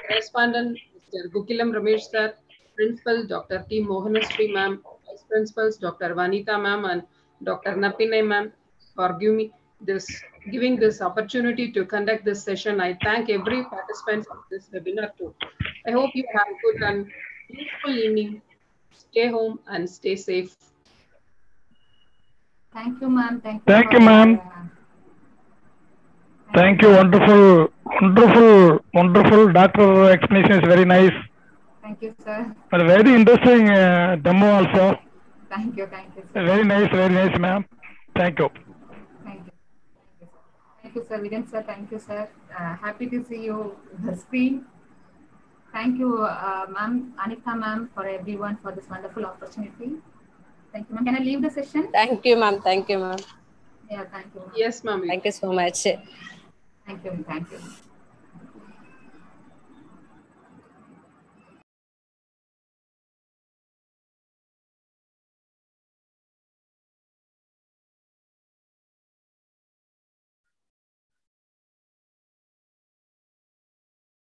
correspondent, Mr. Gukilam Ramesh sir, Principal Dr. T. Mohanasri ma'am, Vice Principals Dr. Vanita ma'am and Dr. Napinai ma'am for giving this opportunity to conduct this session. I thank every participant of this webinar too. I hope you have a good and peaceful evening. Stay home and stay safe. Thank you, ma'am. Thank you, ma'am. Thank you. Wonderful. Doctor explanation is very nice. Thank you, sir. But very interesting demo also. Thank you, sir. Very nice, ma'am. Thank you. Thank you, sir. Viren sir, thank you, sir. Happy to see you on the screen. Thank you, ma'am, Anita ma'am, for everyone for this wonderful opportunity. Thank you, ma'am. Can I leave the session? Thank you, ma'am. Thank you, ma'am. Yeah, thank you. Yes, ma'am. Thank you so much. Thank you.